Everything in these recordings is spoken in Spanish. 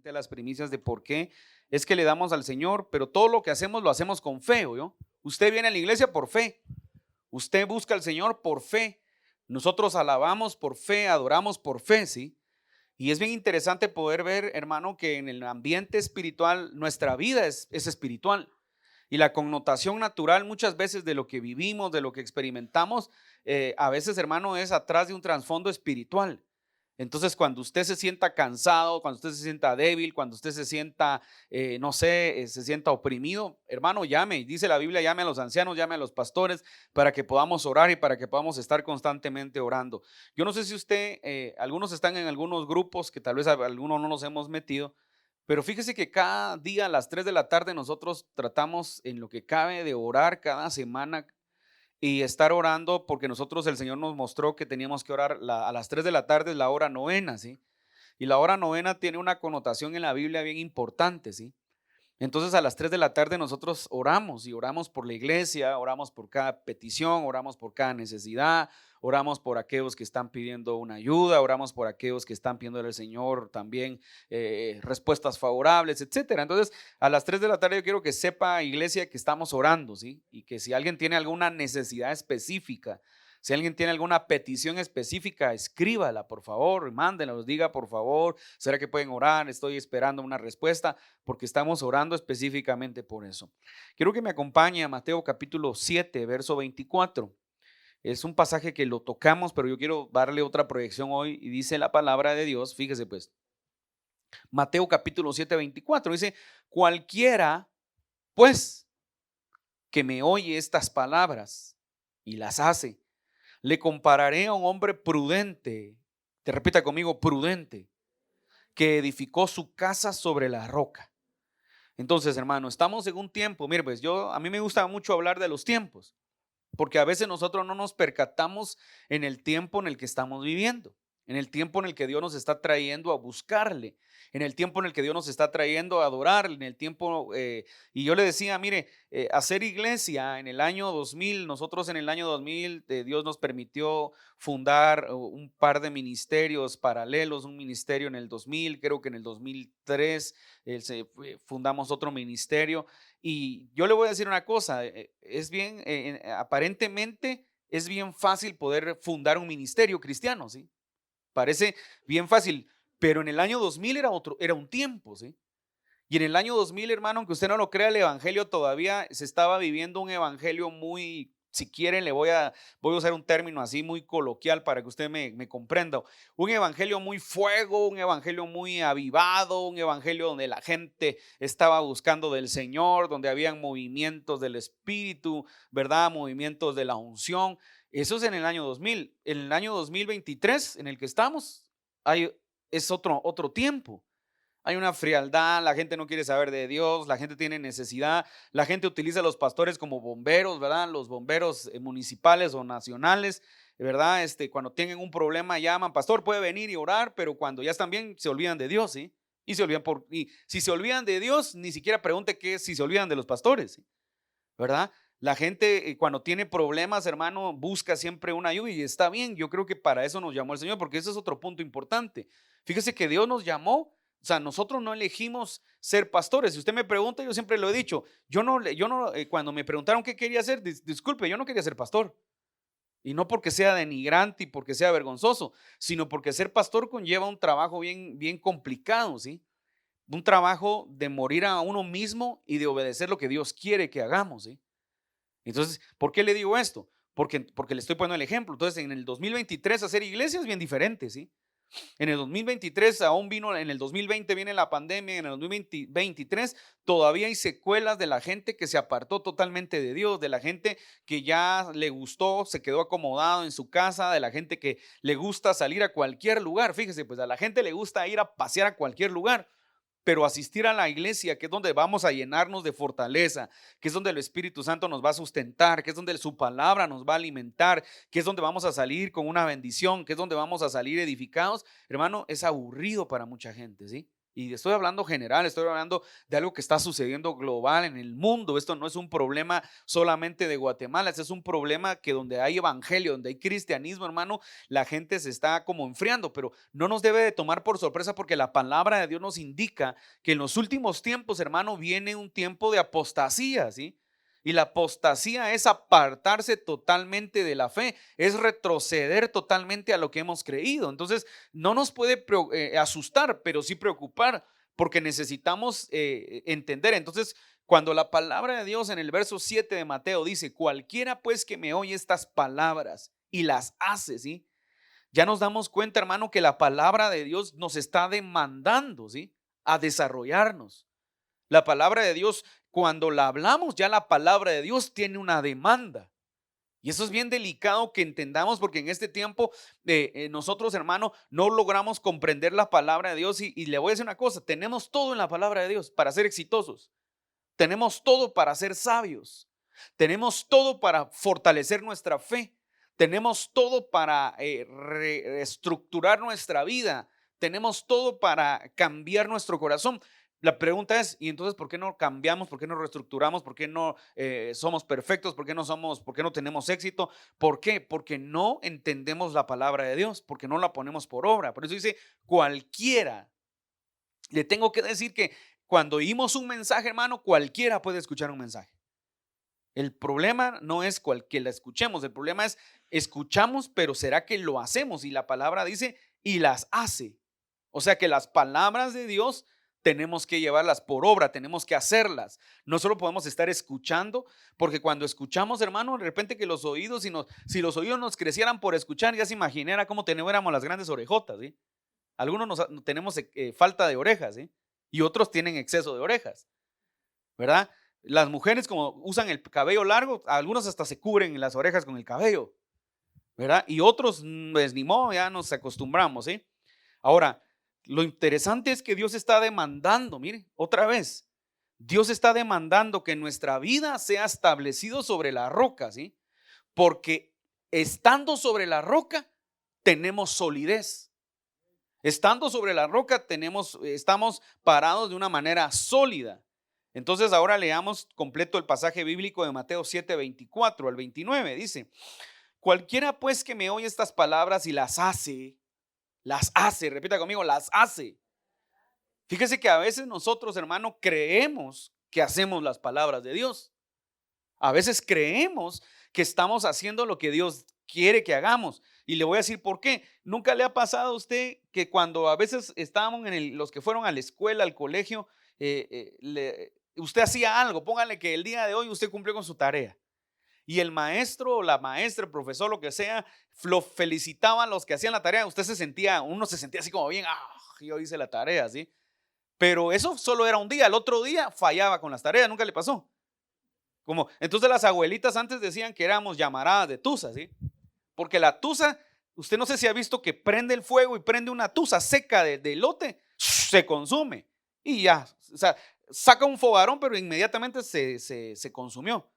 de las primicias de por qué es que le damos al Señor, pero todo lo que hacemos lo hacemos con fe, ¿oyó? Usted viene a la iglesia por fe, usted busca al Señor por fe, nosotros alabamos por fe, adoramos por fe, ¿sí? Y es bien interesante poder ver, hermano, que en el ambiente espiritual nuestra vida es espiritual. Y la connotación natural muchas veces de lo que vivimos, de lo que experimentamos, a veces, hermano, es atrás de un trasfondo espiritual. Entonces, cuando usted se sienta cansado, cuando usted se sienta débil, cuando usted se sienta, no sé, se sienta oprimido, hermano, llame. Dice la Biblia, llame a los ancianos, llame a los pastores para que podamos orar y para que podamos estar constantemente orando. Yo no sé si usted, algunos están en algunos grupos que tal vez algunos no nos hemos metido, pero fíjese que cada día a las 3 de la tarde nosotros tratamos en lo que cabe de orar cada semana y estar orando porque nosotros el Señor nos mostró que teníamos que orar a las 3 de la tarde, es la hora novena, ¿sí? Y la hora novena tiene una connotación en la Biblia bien importante, ¿sí? Entonces a las 3 de la tarde nosotros oramos y oramos por la iglesia, oramos por cada petición, oramos por cada necesidad, oramos por aquellos que están pidiendo una ayuda, oramos por aquellos que están pidiendo al Señor también respuestas favorables, etcétera. Entonces a las 3 de la tarde yo quiero que sepa, iglesia, que estamos orando, ¿sí? Y que si alguien tiene alguna necesidad específica, si alguien tiene alguna petición específica, escríbala, por favor, mándenla, nos diga, por favor, ¿será que pueden orar? Estoy esperando una respuesta porque estamos orando específicamente por eso. Quiero que me acompañe a Mateo capítulo 7, verso 24. Es un pasaje que lo tocamos, pero yo quiero darle otra proyección hoy y dice la palabra de Dios, fíjese pues, Mateo capítulo 7, 24, dice, cualquiera pues que me oye estas palabras y las hace, le compararé a un hombre prudente, te repita conmigo, prudente, que edificó su casa sobre la roca. Entonces, hermano, estamos en un tiempo, mire, pues a mí me gusta mucho hablar de los tiempos, porque a veces nosotros no nos percatamos en el tiempo en el que estamos viviendo, en el tiempo en el que Dios nos está trayendo a buscarle, en el tiempo en el que Dios nos está trayendo a adorarle, en el tiempo, y yo le decía, mire, hacer iglesia en el año 2000, nosotros en el año 2000, Dios nos permitió fundar un par de ministerios paralelos, un ministerio en el 2000, creo que en el 2003 fundamos otro ministerio. Y yo le voy a decir una cosa, es bien, aparentemente es bien fácil poder fundar un ministerio cristiano, ¿sí? Parece bien fácil, pero en el año 2000 era un tiempo, ¿sí? Y en el año 2000, hermano, aunque usted no lo crea, el evangelio todavía se estaba viviendo un evangelio muy, si quieren, voy a usar un término así muy coloquial para que usted me comprenda. Un evangelio muy fuego, un evangelio muy avivado, un evangelio donde la gente estaba buscando del Señor, donde habían movimientos del Espíritu, ¿verdad? Movimientos de la unción. Eso es en el año 2000. En el año 2023, en el que estamos, es otro tiempo. Hay una frialdad, la gente no quiere saber de Dios, la gente tiene necesidad, la gente utiliza a los pastores como bomberos, ¿verdad? Los bomberos municipales o nacionales, ¿verdad? Cuando tienen un problema llaman, pastor, puede venir y orar, pero cuando ya están bien se olvidan de Dios, ¿sí? Y si se olvidan de Dios, ni siquiera pregunte qué es si se olvidan de los pastores, ¿sí? ¿Verdad? La gente cuando tiene problemas, hermano, busca siempre una ayuda y está bien. Yo creo que para eso nos llamó el Señor, porque ese es otro punto importante. Fíjese que Dios nos llamó, o sea, nosotros no elegimos ser pastores. Si usted me pregunta, yo siempre lo he dicho, cuando me preguntaron qué quería hacer, disculpe, yo no quería ser pastor. Y no porque sea denigrante y porque sea vergonzoso, sino porque ser pastor conlleva un trabajo bien, bien complicado, ¿sí? Un trabajo de morir a uno mismo y de obedecer lo que Dios quiere que hagamos, ¿sí? Entonces, ¿por qué le digo esto? Porque le estoy poniendo el ejemplo. Entonces, en el 2023 hacer iglesia es bien diferente, ¿sí? En el 2023 aún vino, en el 2020 viene la pandemia, en el 2023 todavía hay secuelas de la gente que se apartó totalmente de Dios, de la gente que ya le gustó, se quedó acomodado en su casa, de la gente que le gusta salir a cualquier lugar. Fíjese, pues a la gente le gusta ir a pasear a cualquier lugar. Pero asistir a la iglesia, que es donde vamos a llenarnos de fortaleza, que es donde el Espíritu Santo nos va a sustentar, que es donde su palabra nos va a alimentar, que es donde vamos a salir con una bendición, que es donde vamos a salir edificados, hermano, es aburrido para mucha gente, ¿sí? Y estoy hablando general, estoy hablando de algo que está sucediendo global en el mundo. Esto no es un problema solamente de Guatemala, este es un problema que donde hay evangelio, donde hay cristianismo, hermano, la gente se está como enfriando, pero no nos debe de tomar por sorpresa porque la palabra de Dios nos indica que en los últimos tiempos, hermano, viene un tiempo de apostasía, ¿sí? Y la apostasía es apartarse totalmente de la fe, es retroceder totalmente a lo que hemos creído. Entonces, no nos puede asustar, pero sí preocupar, porque necesitamos entender. Entonces, cuando la palabra de Dios en el verso 7 de Mateo dice, cualquiera pues que me oye estas palabras y las hace, ¿sí? Ya nos damos cuenta, hermano, que la palabra de Dios nos está demandando, ¿sí? A desarrollarnos. La palabra de Dios, cuando la hablamos, ya la palabra de Dios tiene una demanda. Y eso es bien delicado que entendamos porque en este tiempo nosotros, hermano, no logramos comprender la palabra de Dios y le voy a decir una cosa, tenemos todo en la palabra de Dios para ser exitosos, tenemos todo para ser sabios, tenemos todo para fortalecer nuestra fe, tenemos todo para reestructurar nuestra vida, tenemos todo para cambiar nuestro corazón. La pregunta es, ¿y entonces por qué no cambiamos? ¿Por qué no reestructuramos? ¿Por qué no somos perfectos? ¿Por qué no tenemos éxito? ¿Por qué? Porque no entendemos la palabra de Dios, porque no la ponemos por obra. Por eso dice, cualquiera. Le tengo que decir que cuando oímos un mensaje, hermano, cualquiera puede escuchar un mensaje. El problema no es que la escuchemos, el problema es escuchamos, pero ¿será que lo hacemos? Y la palabra dice, y las hace. O sea que las palabras de Dios tenemos que llevarlas por obra, tenemos que hacerlas. No solo podemos estar escuchando, porque cuando escuchamos, hermano, de repente que los oídos, si los oídos nos crecieran por escuchar, ya se imaginara cómo tuviéramos las grandes orejotas, ¿sí? Algunos tenemos falta de orejas, ¿sí? Y otros tienen exceso de orejas, ¿verdad? Las mujeres como usan el cabello largo, algunos hasta se cubren las orejas con el cabello, ¿verdad? Y otros, pues ni modo, ya nos acostumbramos, ¿sí? Ahora, lo interesante es que Dios está demandando, mire, otra vez, Dios está demandando que nuestra vida sea establecido sobre la roca, ¿sí? Porque estando sobre la roca tenemos solidez. Estando sobre la roca estamos parados de una manera sólida. Entonces ahora leamos completo el pasaje bíblico de Mateo 7, 24 al 29. Dice, cualquiera pues que me oye estas palabras y las hace, repita conmigo, las hace. Fíjese que a veces nosotros, hermano, creemos que hacemos las palabras de Dios. A veces creemos que estamos haciendo lo que Dios quiere que hagamos. Y le voy a decir por qué. ¿Nunca le ha pasado a usted que cuando a veces estábamos los que fueron a la escuela, al colegio, usted hacía algo? Póngale que el día de hoy usted cumplió con su tarea. Y el maestro o la maestra, el profesor, lo que sea, lo felicitaban los que hacían la tarea. Uno se sentía así como bien, yo hice la tarea, ¿sí? Pero eso solo era un día. El otro día fallaba con las tareas, ¿nunca le pasó? Entonces las abuelitas antes decían que éramos llamaradas de tusa, ¿sí? Porque la tusa, usted no sé si ha visto que prende el fuego y prende una tusa seca de elote, se consume y ya, o sea, saca un fogarón, pero inmediatamente se consumió.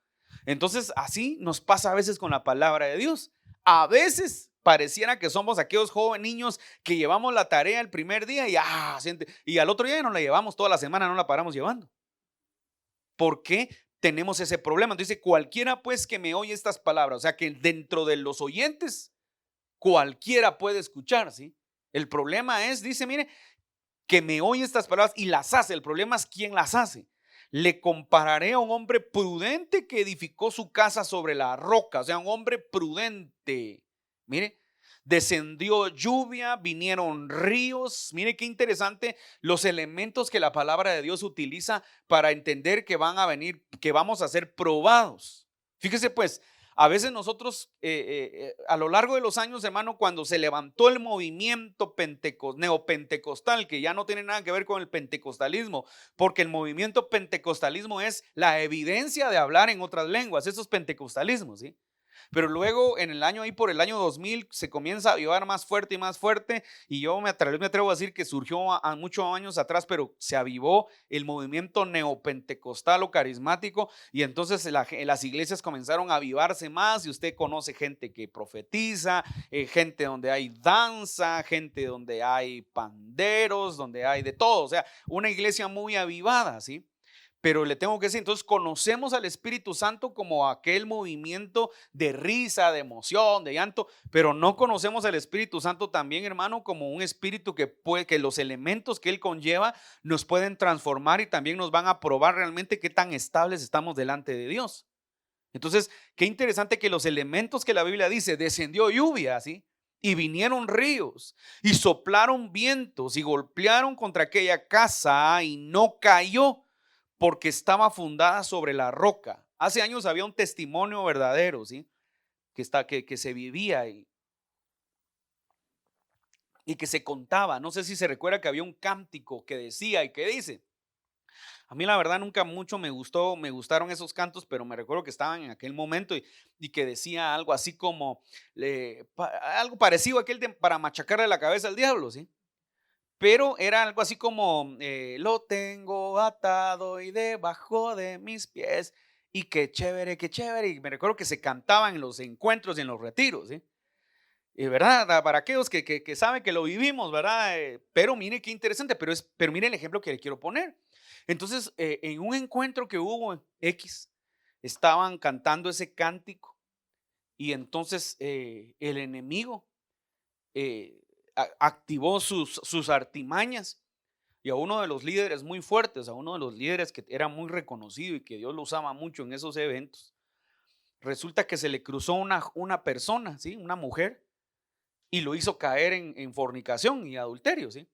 Entonces así nos pasa a veces con la palabra de Dios. A veces pareciera que somos aquellos jóvenes niños que llevamos la tarea el primer día y al otro día no la llevamos toda la semana, no la paramos llevando. ¿Por qué tenemos ese problema? Entonces dice, cualquiera pues que me oye estas palabras, o sea que dentro de los oyentes, cualquiera puede escuchar, ¿sí? El problema es, dice, mire, que me oye estas palabras y las hace. El problema es quién las hace. Le compararé a un hombre prudente que edificó su casa sobre la roca, o sea, un hombre prudente. Mire, descendió lluvia, vinieron ríos. Mire qué interesante los elementos que la palabra de Dios utiliza para entender que van a venir, que vamos a ser probados. Fíjese pues, a veces nosotros a lo largo de los años, hermano, cuando se levantó el movimiento neopentecostal, que ya no tiene nada que ver con el pentecostalismo, porque el movimiento pentecostalismo es la evidencia de hablar en otras lenguas, eso es pentecostalismo, ¿sí? Pero luego en el año ahí por el año 2000 se comienza a avivar más fuerte y yo me atrevo a decir que surgió a muchos años atrás, pero se avivó el movimiento neopentecostal o carismático y entonces las iglesias comenzaron a avivarse más y usted conoce gente que profetiza, gente donde hay danza, gente donde hay panderos, donde hay de todo, o sea, una iglesia muy avivada, ¿sí? Pero le tengo que decir, entonces conocemos al Espíritu Santo como aquel movimiento de risa, de emoción, de llanto, pero no conocemos al Espíritu Santo también, hermano, como un espíritu que los elementos que él conlleva nos pueden transformar y también nos van a probar realmente qué tan estables estamos delante de Dios. Entonces, qué interesante que los elementos que la Biblia dice, descendió lluvia, ¿sí? Y vinieron ríos y soplaron vientos y golpearon contra aquella casa y no cayó porque estaba fundada sobre la roca. Hace años había un testimonio verdadero, ¿sí? Que se vivía y que se contaba. No sé si se recuerda que había un cántico que decía y que dice. A mí la verdad nunca mucho me gustaron esos cantos, pero me recuerdo que estaban en aquel momento y que decía algo así como, algo parecido a aquel de para machacarle la cabeza al diablo, ¿sí? Pero era algo así como, lo tengo atado y debajo de mis pies. Y qué chévere, qué chévere. Y me recuerdo que se cantaban en los encuentros y en los retiros, ¿sí? Y verdad, para aquellos que saben que lo vivimos, ¿verdad? Pero mire qué interesante, pero mire el ejemplo que le quiero poner. Entonces, en un encuentro que hubo en X, estaban cantando ese cántico y entonces el enemigo eh, activó sus artimañas y a uno de los líderes muy fuertes, a uno de los líderes que era muy reconocido y que Dios lo usaba mucho en esos eventos, resulta que se le cruzó una persona, ¿sí? Una mujer, y lo hizo caer en fornicación y adulterio, ¿sí?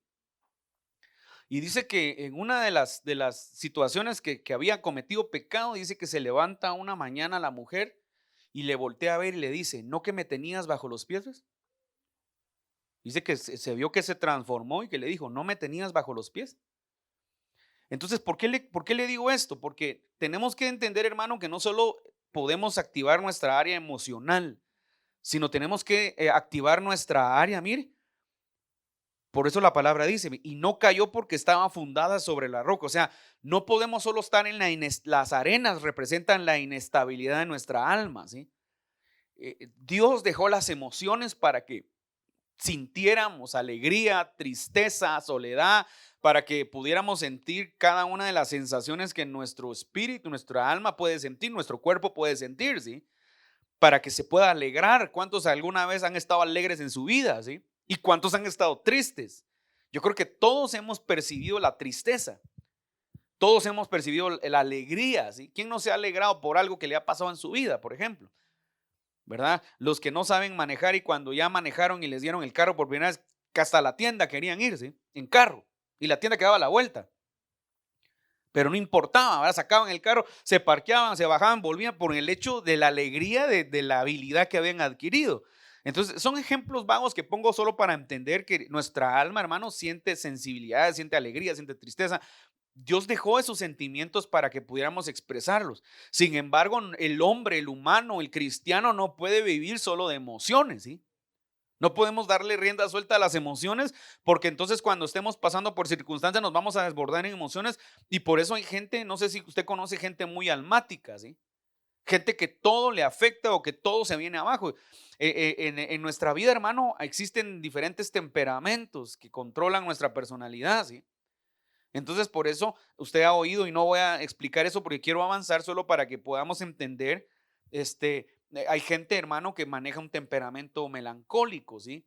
Y dice que en una de las situaciones que había cometido pecado, dice que se levanta una mañana la mujer y le voltea a ver y le dice, ¿no que me tenías bajo los pies? Dice que se vio que se transformó y que le dijo, ¿no me tenías bajo los pies? Entonces, ¿por qué le digo esto? Porque tenemos que entender, hermano, que no solo podemos activar nuestra área emocional, sino tenemos que activar nuestra área, mire. Por eso la palabra dice, y no cayó porque estaba fundada sobre la roca. O sea, no podemos solo estar en las arenas, representan la inestabilidad de nuestra alma, ¿sí? Dios dejó las emociones para que sintiéramos alegría, tristeza, soledad, para que pudiéramos sentir cada una de las sensaciones que nuestro espíritu, nuestra alma puede sentir, nuestro cuerpo puede sentir, ¿sí? Para que se pueda alegrar. ¿Cuántos alguna vez han estado alegres en su vida, ¿sí? ¿Y cuántos han estado tristes? Yo creo que todos hemos percibido la tristeza, todos hemos percibido la alegría, ¿sí? ¿Quién no se ha alegrado por algo que le ha pasado en su vida, por ejemplo? ¿Verdad? Los que no saben manejar y cuando ya manejaron y les dieron el carro por primera vez, que hasta la tienda querían irse en carro y la tienda quedaba a la vuelta. Pero no importaba, ¿verdad? Sacaban el carro, se parqueaban, se bajaban, volvían por el hecho de la alegría de la habilidad que habían adquirido. Entonces, son ejemplos vagos que pongo solo para entender que nuestra alma, hermano, siente sensibilidad, siente alegría, siente tristeza. Dios dejó esos sentimientos para que pudiéramos expresarlos. Sin embargo, el hombre, el humano, el cristiano no puede vivir solo de emociones, ¿sí? No podemos darle rienda suelta a las emociones porque entonces cuando estemos pasando por circunstancias nos vamos a desbordar en emociones y por eso hay gente, no sé si usted conoce gente muy almática, ¿sí? Gente que todo le afecta o que todo se viene abajo. En nuestra vida, hermano, existen diferentes temperamentos que controlan nuestra personalidad, ¿sí? Entonces, por eso usted ha oído y no voy a explicar eso porque quiero avanzar solo para que podamos entender, hay gente, hermano, que maneja un temperamento melancólico, ¿sí?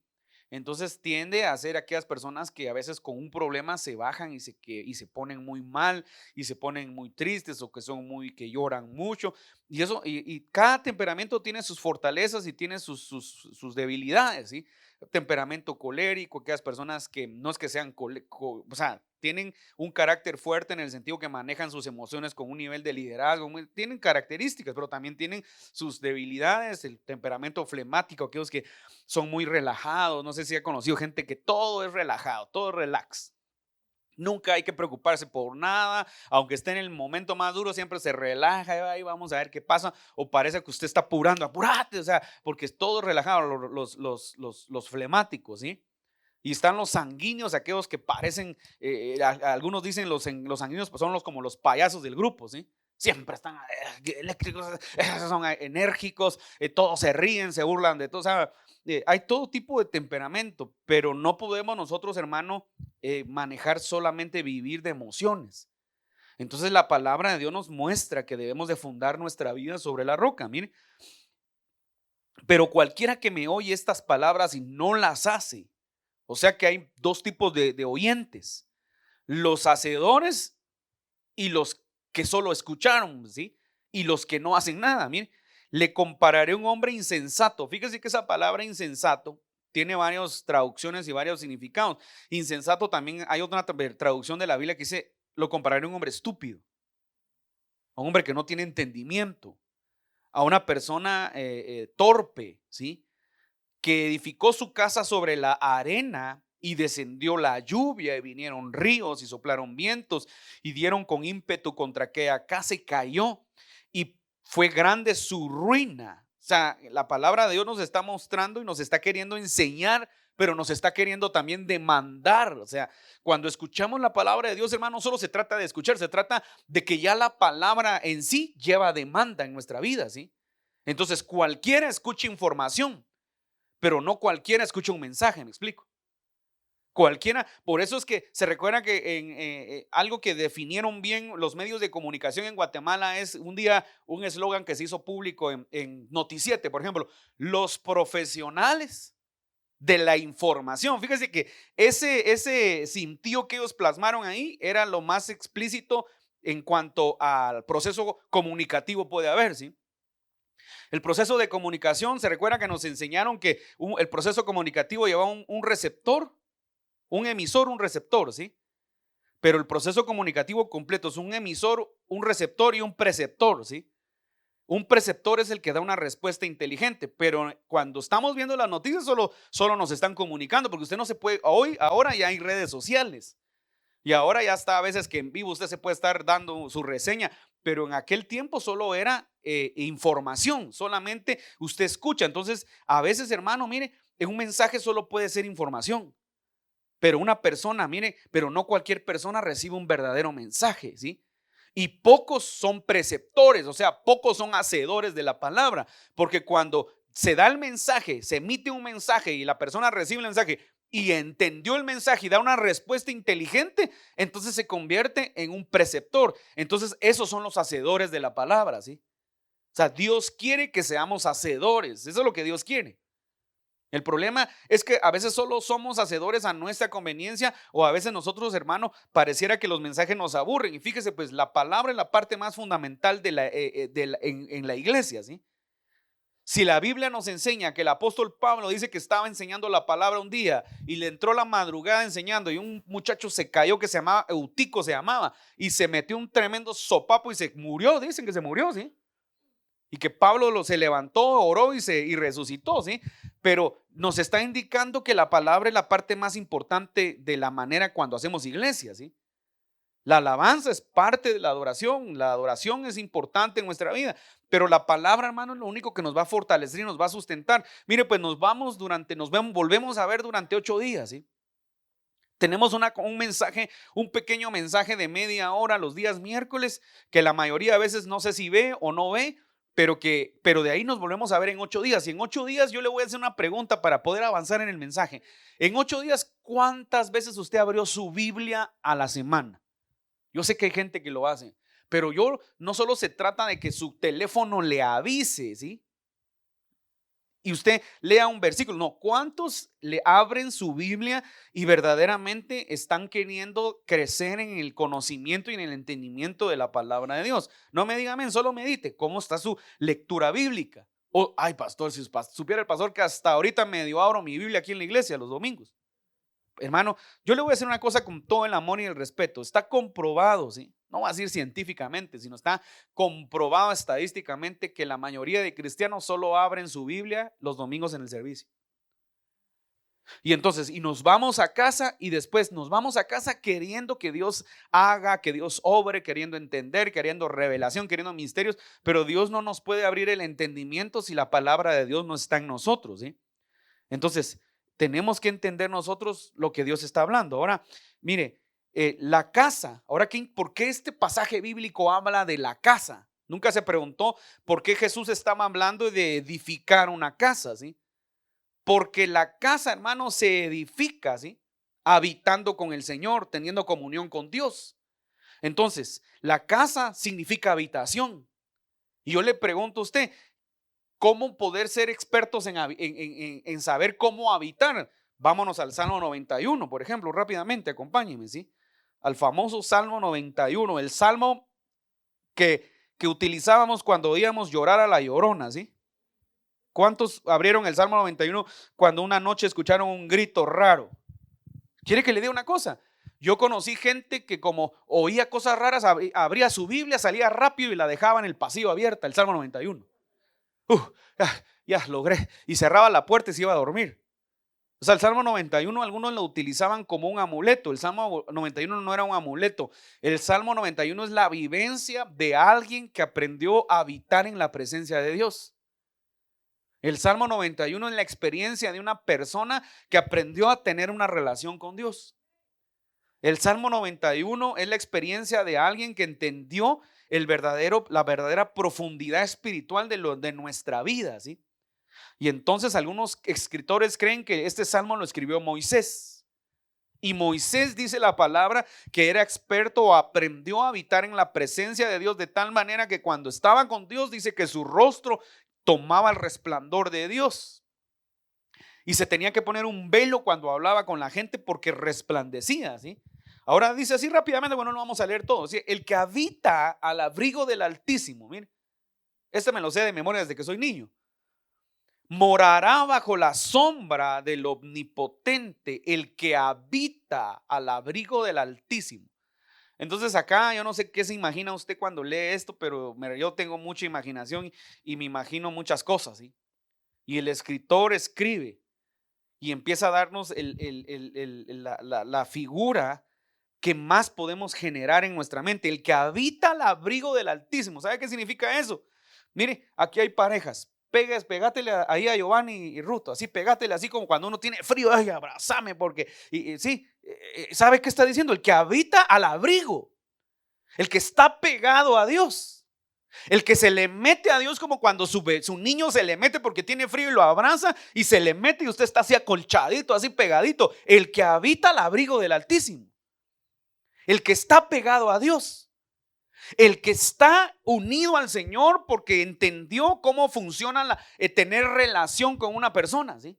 Entonces tiende a ser aquellas personas que a veces con un problema se bajan y se ponen muy mal y se ponen muy tristes o que lloran mucho. Y eso, y cada temperamento tiene sus fortalezas y tiene sus debilidades, ¿sí? Temperamento colérico, aquellas personas que no es que sean, o sea, tienen un carácter fuerte en el sentido que manejan sus emociones con un nivel de liderazgo, tienen características, pero también tienen sus debilidades, el temperamento flemático, aquellos que son muy relajados, no sé si ha conocido gente que todo es relajado, todo es relax. Nunca hay que preocuparse por nada, aunque esté en el momento más duro, siempre se relaja y ahí vamos a ver qué pasa. O parece que usted está apurando, apurate, o sea, porque es todo relajado, los flemáticos, ¿sí? Y están los sanguíneos, aquellos que parecen, algunos dicen los sanguíneos pues son como los payasos del grupo, ¿sí? Siempre están eléctricos, son enérgicos, todos se ríen, se burlan de todo. O sea, hay todo tipo de temperamento, pero no podemos nosotros, hermano, manejar solamente vivir de emociones. Entonces la palabra de Dios nos muestra que debemos de fundar nuestra vida sobre la roca. Mire, pero cualquiera que me oye estas palabras y no las hace, o sea que hay dos tipos de oyentes: los hacedores y los que solo escucharon, ¿sí? Y los que no hacen nada. Mire, le compararé a un hombre insensato. Fíjese que esa palabra insensato tiene varias traducciones y varios significados. Insensato también hay otra traducción de la Biblia que dice: lo compararé a un hombre estúpido, a un hombre que no tiene entendimiento, a una persona torpe, ¿sí? Que edificó su casa sobre la arena y descendió la lluvia y vinieron ríos y soplaron vientos y dieron con ímpetu contra aquella casa y cayó y fue grande su ruina. O sea, la palabra de Dios nos está mostrando y nos está queriendo enseñar, pero nos está queriendo también demandar. O sea, cuando escuchamos la palabra de Dios, hermano, no solo se trata de escuchar, se trata de que ya la palabra en sí lleva demanda en nuestra vida, ¿sí? Entonces, cualquiera escucha información, pero no cualquiera escucha un mensaje, me explico. Cualquiera, por eso es que se recuerda que en algo que definieron bien los medios de comunicación en Guatemala es un día un eslogan que se hizo público en Noticiete, por ejemplo: los profesionales de la información. Fíjese que ese cintillo que ellos plasmaron ahí era lo más explícito en cuanto al proceso comunicativo puede haber, ¿sí? El proceso de comunicación, se recuerda que nos enseñaron que el proceso comunicativo lleva un receptor, un emisor, un receptor, ¿sí? Pero el proceso comunicativo completo es un emisor, un receptor y un preceptor, ¿sí? Un preceptor es el que da una respuesta inteligente, pero cuando estamos viendo las noticias solo nos están comunicando, porque usted no se puede, ahora ya hay redes sociales. Y ahora ya está a veces que en vivo usted se puede estar dando su reseña, pero en aquel tiempo solo era información, solamente usted escucha. Entonces, a veces, hermano, mire, en un mensaje solo puede ser información, pero una persona, mire, pero no cualquier persona recibe un verdadero mensaje, ¿sí? Y pocos son preceptores, o sea, pocos son hacedores de la palabra, porque cuando se da el mensaje, se emite un mensaje y la persona recibe el mensaje y entendió el mensaje y da una respuesta inteligente, entonces se convierte en un preceptor. Entonces esos son los hacedores de la palabra, ¿sí? O sea, Dios quiere que seamos hacedores, eso es lo que Dios quiere. El problema es que a veces solo somos hacedores a nuestra conveniencia, o a veces nosotros, hermano, pareciera que los mensajes nos aburren. Y fíjese, pues la palabra es la parte más fundamental en la iglesia, ¿sí? Si la Biblia nos enseña que el apóstol Pablo dice que estaba enseñando la palabra un día y le entró la madrugada enseñando y un muchacho se cayó que se llamaba Eutico, se llamaba, y se metió un tremendo sopapo y se murió, dicen que se murió, ¿sí? Y que Pablo se levantó, oró y resucitó, ¿sí? Pero nos está indicando que la palabra es la parte más importante de la manera cuando hacemos iglesia, ¿sí? La alabanza es parte de la adoración es importante en nuestra vida, pero la palabra, hermano, es lo único que nos va a fortalecer y nos va a sustentar. Mire, pues volvemos a ver durante 8 días, ¿sí? Tenemos un mensaje, un pequeño mensaje de media hora los días miércoles, que la mayoría de veces no sé si ve o no ve, pero de ahí nos volvemos a ver en 8 días. Y en 8 días yo le voy a hacer una pregunta para poder avanzar en el mensaje. En 8 días, ¿cuántas veces usted abrió su Biblia a la semana? Yo sé que hay gente que lo hace, pero no solo se trata de que su teléfono le avise, ¿sí? Y usted lea un versículo. No, ¿cuántos le abren su Biblia y verdaderamente están queriendo crecer en el conocimiento y en el entendimiento de la palabra de Dios? No me diga amén, solo medite cómo está su lectura bíblica. O, ay, pastor, si supiera el pastor que hasta ahorita medio abro mi Biblia aquí en la iglesia los domingos. Hermano, yo le voy a decir una cosa con todo el amor y el respeto. Está comprobado, ¿sí? No va a decir científicamente, sino está comprobado estadísticamente que la mayoría de cristianos solo abren su Biblia los domingos en el servicio. Y entonces, y nos vamos a casa y después nos vamos a casa queriendo que Dios haga, que Dios obre, queriendo entender, queriendo revelación, queriendo misterios, pero Dios no nos puede abrir el entendimiento si la palabra de Dios no está en nosotros, ¿sí? Entonces, tenemos que entender nosotros lo que Dios está hablando. Ahora, mire, la casa, ahora, ¿por qué este pasaje bíblico habla de la casa? Nunca se preguntó por qué Jesús estaba hablando de edificar una casa, ¿sí? Porque la casa, hermano, se edifica, ¿sí? Habitando con el Señor, teniendo comunión con Dios. Entonces, la casa significa habitación. Y yo le pregunto a usted, ¿cómo poder ser expertos en saber cómo habitar? Vámonos al Salmo 91, por ejemplo, rápidamente, acompáñenme, ¿sí? Al famoso Salmo 91, el salmo que utilizábamos cuando íbamos a llorar a la Llorona, ¿sí? ¿Cuántos abrieron el Salmo 91 cuando una noche escucharon un grito raro? ¿Quiere que le diga una cosa? Yo conocí gente que como oía cosas raras, abría su Biblia, salía rápido y la dejaba en el pasillo abierta, el Salmo 91. Ya logré. Y cerraba la puerta y se iba a dormir. O sea, el Salmo 91 algunos lo utilizaban como un amuleto. El Salmo 91 no era un amuleto. El Salmo 91 es la vivencia de alguien que aprendió a habitar en la presencia de Dios. El Salmo 91 es la experiencia de una persona que aprendió a tener una relación con Dios. El Salmo 91 es la experiencia de alguien que entendió la verdadera profundidad espiritual de nuestra vida, ¿sí? Y entonces algunos escritores creen que este salmo lo escribió Moisés. Y Moisés, dice la palabra, que era experto o aprendió a habitar en la presencia de Dios de tal manera que cuando estaba con Dios, dice que su rostro tomaba el resplandor de Dios. Y se tenía que poner un velo cuando hablaba con la gente porque resplandecía, ¿sí? Ahora dice así rápidamente, bueno, no vamos a leer todo, ¿sí? El que habita al abrigo del Altísimo, mire, este me lo sé de memoria desde que soy niño. Morará bajo la sombra del Omnipotente, el que habita al abrigo del Altísimo. Entonces acá yo no sé qué se imagina usted cuando lee esto, pero yo tengo mucha imaginación y me imagino muchas cosas, ¿sí? Y el escritor escribe y empieza a darnos la figura que más podemos generar en nuestra mente, el que habita al abrigo del Altísimo. ¿Sabe qué significa eso? Mire, aquí hay parejas. Pégátele ahí a Giovanni y Ruto, así pégátele así como cuando uno tiene frío, ay, abrázame porque, sí, ¿sabe qué está diciendo? El que habita al abrigo, el que está pegado a Dios, el que se le mete a Dios como cuando su niño se le mete porque tiene frío y lo abraza y se le mete y usted está así acolchadito, así pegadito, el que habita al abrigo del Altísimo, el que está pegado a Dios. El que está unido al Señor porque entendió cómo funciona tener relación con una persona, ¿sí?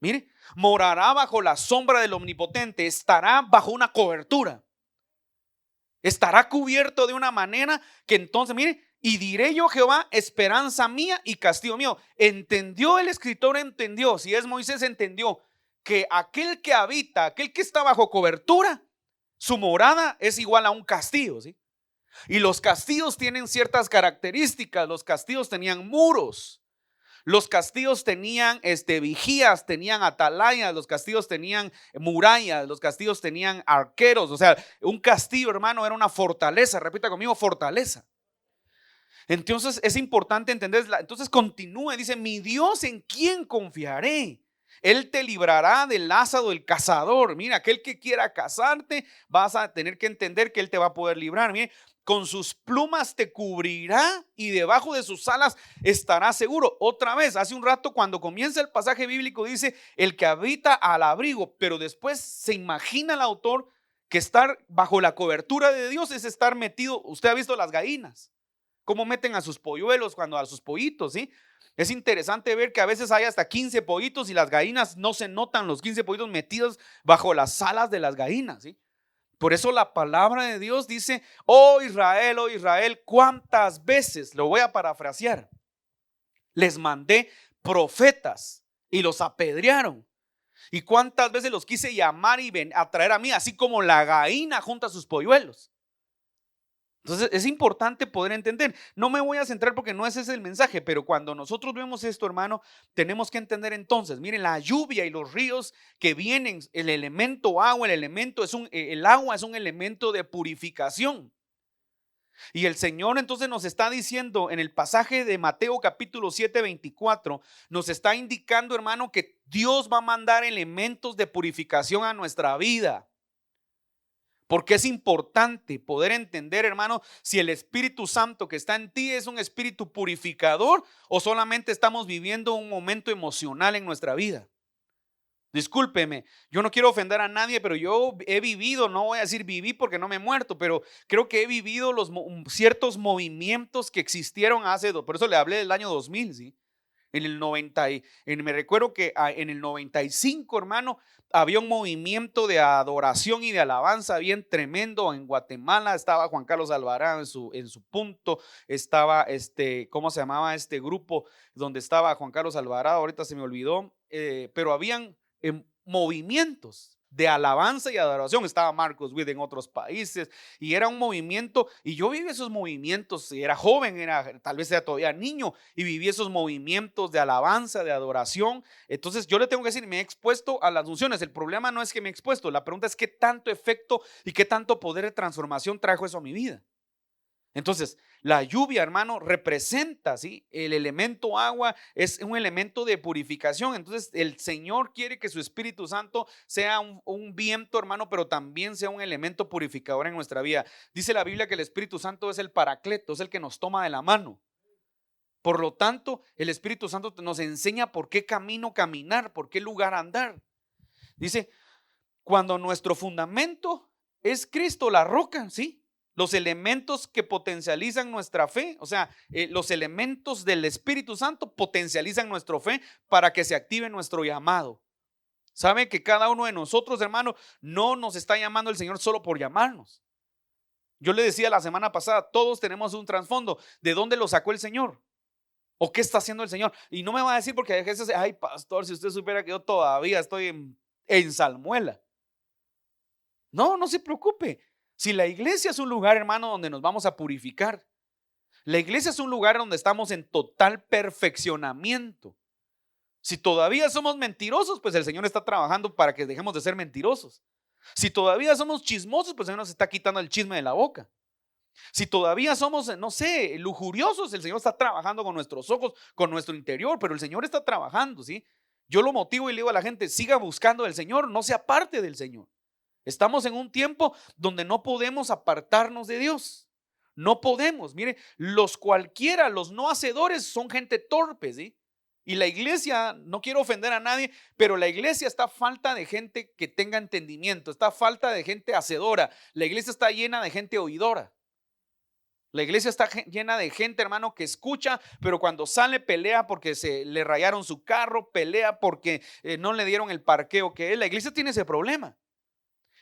Mire, morará bajo la sombra del Omnipotente, estará bajo una cobertura, estará cubierto de una manera que entonces, mire, y diré yo Jehová, esperanza mía y castigo mío. Entendió el escritor, entendió, si es Moisés, entendió que aquel que habita, aquel que está bajo cobertura, su morada es igual a un castillo, ¿sí? Y los castillos tienen ciertas características. Los castillos tenían muros, los castillos tenían vigías, tenían atalayas, los castillos tenían murallas, los castillos tenían arqueros. O sea, un castillo, hermano, era una fortaleza. Repita conmigo, fortaleza. Entonces es importante entender. Entonces continúa, dice: mi Dios, ¿en quién confiaré? Él te librará del lazo del cazador. Mira, aquel que quiera cazarte, vas a tener que entender que Él te va a poder librar. Mire, con sus plumas te cubrirá y debajo de sus alas estarás seguro. Otra vez, hace un rato cuando comienza el pasaje bíblico dice el que habita al abrigo, pero después se imagina el autor que estar bajo la cobertura de Dios es estar metido. Usted ha visto las gallinas, cómo meten a sus polluelos, cuando a sus pollitos, ¿sí? Es interesante ver que a veces hay hasta 15 pollitos y las gallinas no se notan los 15 pollitos metidos bajo las alas de las gallinas, ¿sí? Por eso la palabra de Dios dice: oh Israel, cuántas veces, lo voy a parafrasear, les mandé profetas y los apedrearon, y cuántas veces los quise llamar y a traer a mí, así como la gallina junta sus polluelos. Entonces es importante poder entender. No me voy a centrar porque no ese es el mensaje, pero cuando nosotros vemos esto, hermano, tenemos que entender entonces, miren, la lluvia y los ríos que vienen, el elemento agua, el agua es un elemento de purificación. Y el Señor entonces nos está diciendo en el pasaje de Mateo capítulo 7:24, nos está indicando, hermano, que Dios va a mandar elementos de purificación a nuestra vida. Porque es importante poder entender, hermano, si el Espíritu Santo que está en ti es un espíritu purificador o solamente estamos viviendo un momento emocional en nuestra vida. Discúlpeme, yo no quiero ofender a nadie, pero yo he vivido, no voy a decir viví porque no me he muerto, pero creo que he vivido ciertos movimientos que existieron por eso le hablé del año 2000, ¿sí? En el 90, me recuerdo que en el 95, hermano, había un movimiento de adoración y de alabanza bien tremendo en Guatemala. Estaba Juan Carlos Alvarado en su punto, estaba ¿cómo se llamaba este grupo donde estaba Juan Carlos Alvarado? Ahorita se me olvidó, pero habían movimientos de alabanza y adoración. Estaba Marcos Witt en otros países y era un movimiento, y yo viví esos movimientos, era joven, tal vez era todavía niño, y viví esos movimientos de alabanza, de adoración. Entonces yo le tengo que decir, me he expuesto a las unciones. El problema no es que me he expuesto, la pregunta es qué tanto efecto y qué tanto poder de transformación trajo eso a mi vida. Entonces, la lluvia, hermano, representa, ¿sí? El elemento agua es un elemento de purificación. Entonces, el Señor quiere que su Espíritu Santo sea un viento, hermano, pero también sea un elemento purificador en nuestra vida. Dice la Biblia que el Espíritu Santo es el paracleto, es el que nos toma de la mano. Por lo tanto, el Espíritu Santo nos enseña por qué camino caminar, por qué lugar andar. Dice, cuando nuestro fundamento es Cristo, la roca, ¿sí? Los elementos que potencializan nuestra fe, o sea, los elementos del Espíritu Santo potencializan nuestra fe para que se active nuestro llamado. ¿Sabe que cada uno de nosotros, hermano, no nos está llamando el Señor solo por llamarnos? Yo le decía la semana pasada, todos tenemos un trasfondo. ¿De dónde lo sacó el Señor? ¿O qué está haciendo el Señor? Y no me va a decir porque a veces, ay, pastor, si usted supiera que yo todavía estoy en Salmuela. No, no se preocupe. Si la iglesia es un lugar, hermano, donde nos vamos a purificar. La iglesia es un lugar donde estamos en total perfeccionamiento. Si todavía somos mentirosos, pues el Señor está trabajando para que dejemos de ser mentirosos. Si todavía somos chismosos, pues el Señor nos está quitando el chisme de la boca. Si todavía somos, no sé, lujuriosos, el Señor está trabajando con nuestros ojos, con nuestro interior, pero el Señor está trabajando, ¿sí? Yo lo motivo y le digo a la gente, siga buscando del Señor, no se aparte del Señor. Estamos en un tiempo donde no podemos apartarnos de Dios. No podemos. Mire, los no hacedores son gente torpe, ¿sí? Y la iglesia, no quiero ofender a nadie, pero la iglesia está a falta de gente que tenga entendimiento, está a falta de gente hacedora. La iglesia está llena de gente oidora. La iglesia está llena de gente, hermano, que escucha, pero cuando sale pelea porque se le rayaron su carro, pelea porque no le dieron el parqueo que es. La iglesia tiene ese problema.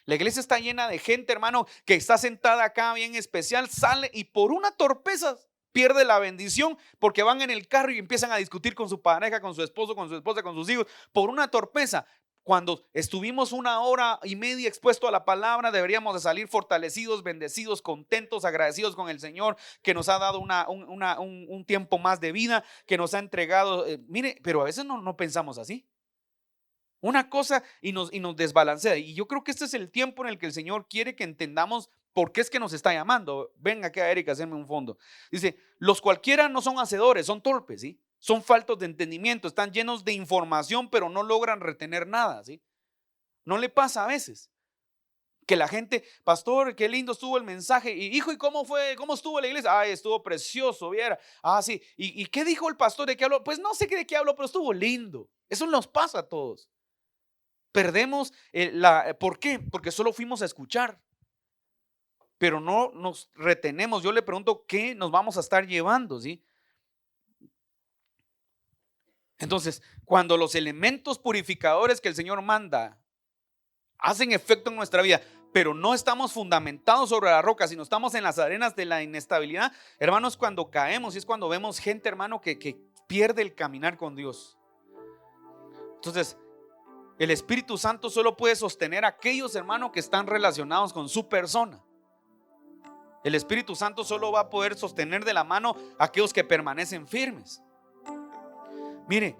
La iglesia está llena de gente, hermano, que está sentada acá bien especial, sale y por una torpeza pierde la bendición porque van en el carro y empiezan a discutir con su pareja, con su esposo, con su esposa, con sus hijos, por una torpeza. Cuando estuvimos 1 hora y media expuesto a la palabra, deberíamos de salir fortalecidos, bendecidos, contentos, agradecidos con el Señor que nos ha dado un tiempo más de vida, que nos ha entregado. Mire, pero a veces no pensamos así. Una cosa y nos desbalancea. Y yo creo que este es el tiempo en el que el Señor quiere que entendamos por qué es que nos está llamando. Venga aquí a Erika, hacerme un fondo. Dice, los cualquiera no son hacedores, son torpes, ¿sí? Son faltos de entendimiento, están llenos de información, pero no logran retener nada, ¿sí? ¿No le pasa a veces? Que la gente, pastor, qué lindo estuvo el mensaje. Y hijo, ¿y cómo fue? ¿Cómo estuvo la iglesia? Ay, estuvo precioso, viera. Ah, sí. ¿Y qué dijo el pastor? ¿De qué habló? Pues no sé de qué habló, pero estuvo lindo. Eso nos pasa a todos. Perdemos ¿por qué? Porque solo fuimos a escuchar, pero no nos retenemos. Yo le pregunto, ¿qué nos vamos a estar llevando? ¿Sí? Entonces, cuando los elementos purificadores que el Señor manda hacen efecto en nuestra vida, pero no estamos fundamentados sobre la roca, sino estamos en las arenas de la inestabilidad, hermanos, cuando caemos, y es cuando vemos gente, hermano, que pierde el caminar con Dios. Entonces, el Espíritu Santo solo puede sostener a aquellos, hermanos, que están relacionados con su persona. El Espíritu Santo solo va a poder sostener de la mano a aquellos que permanecen firmes. Mire,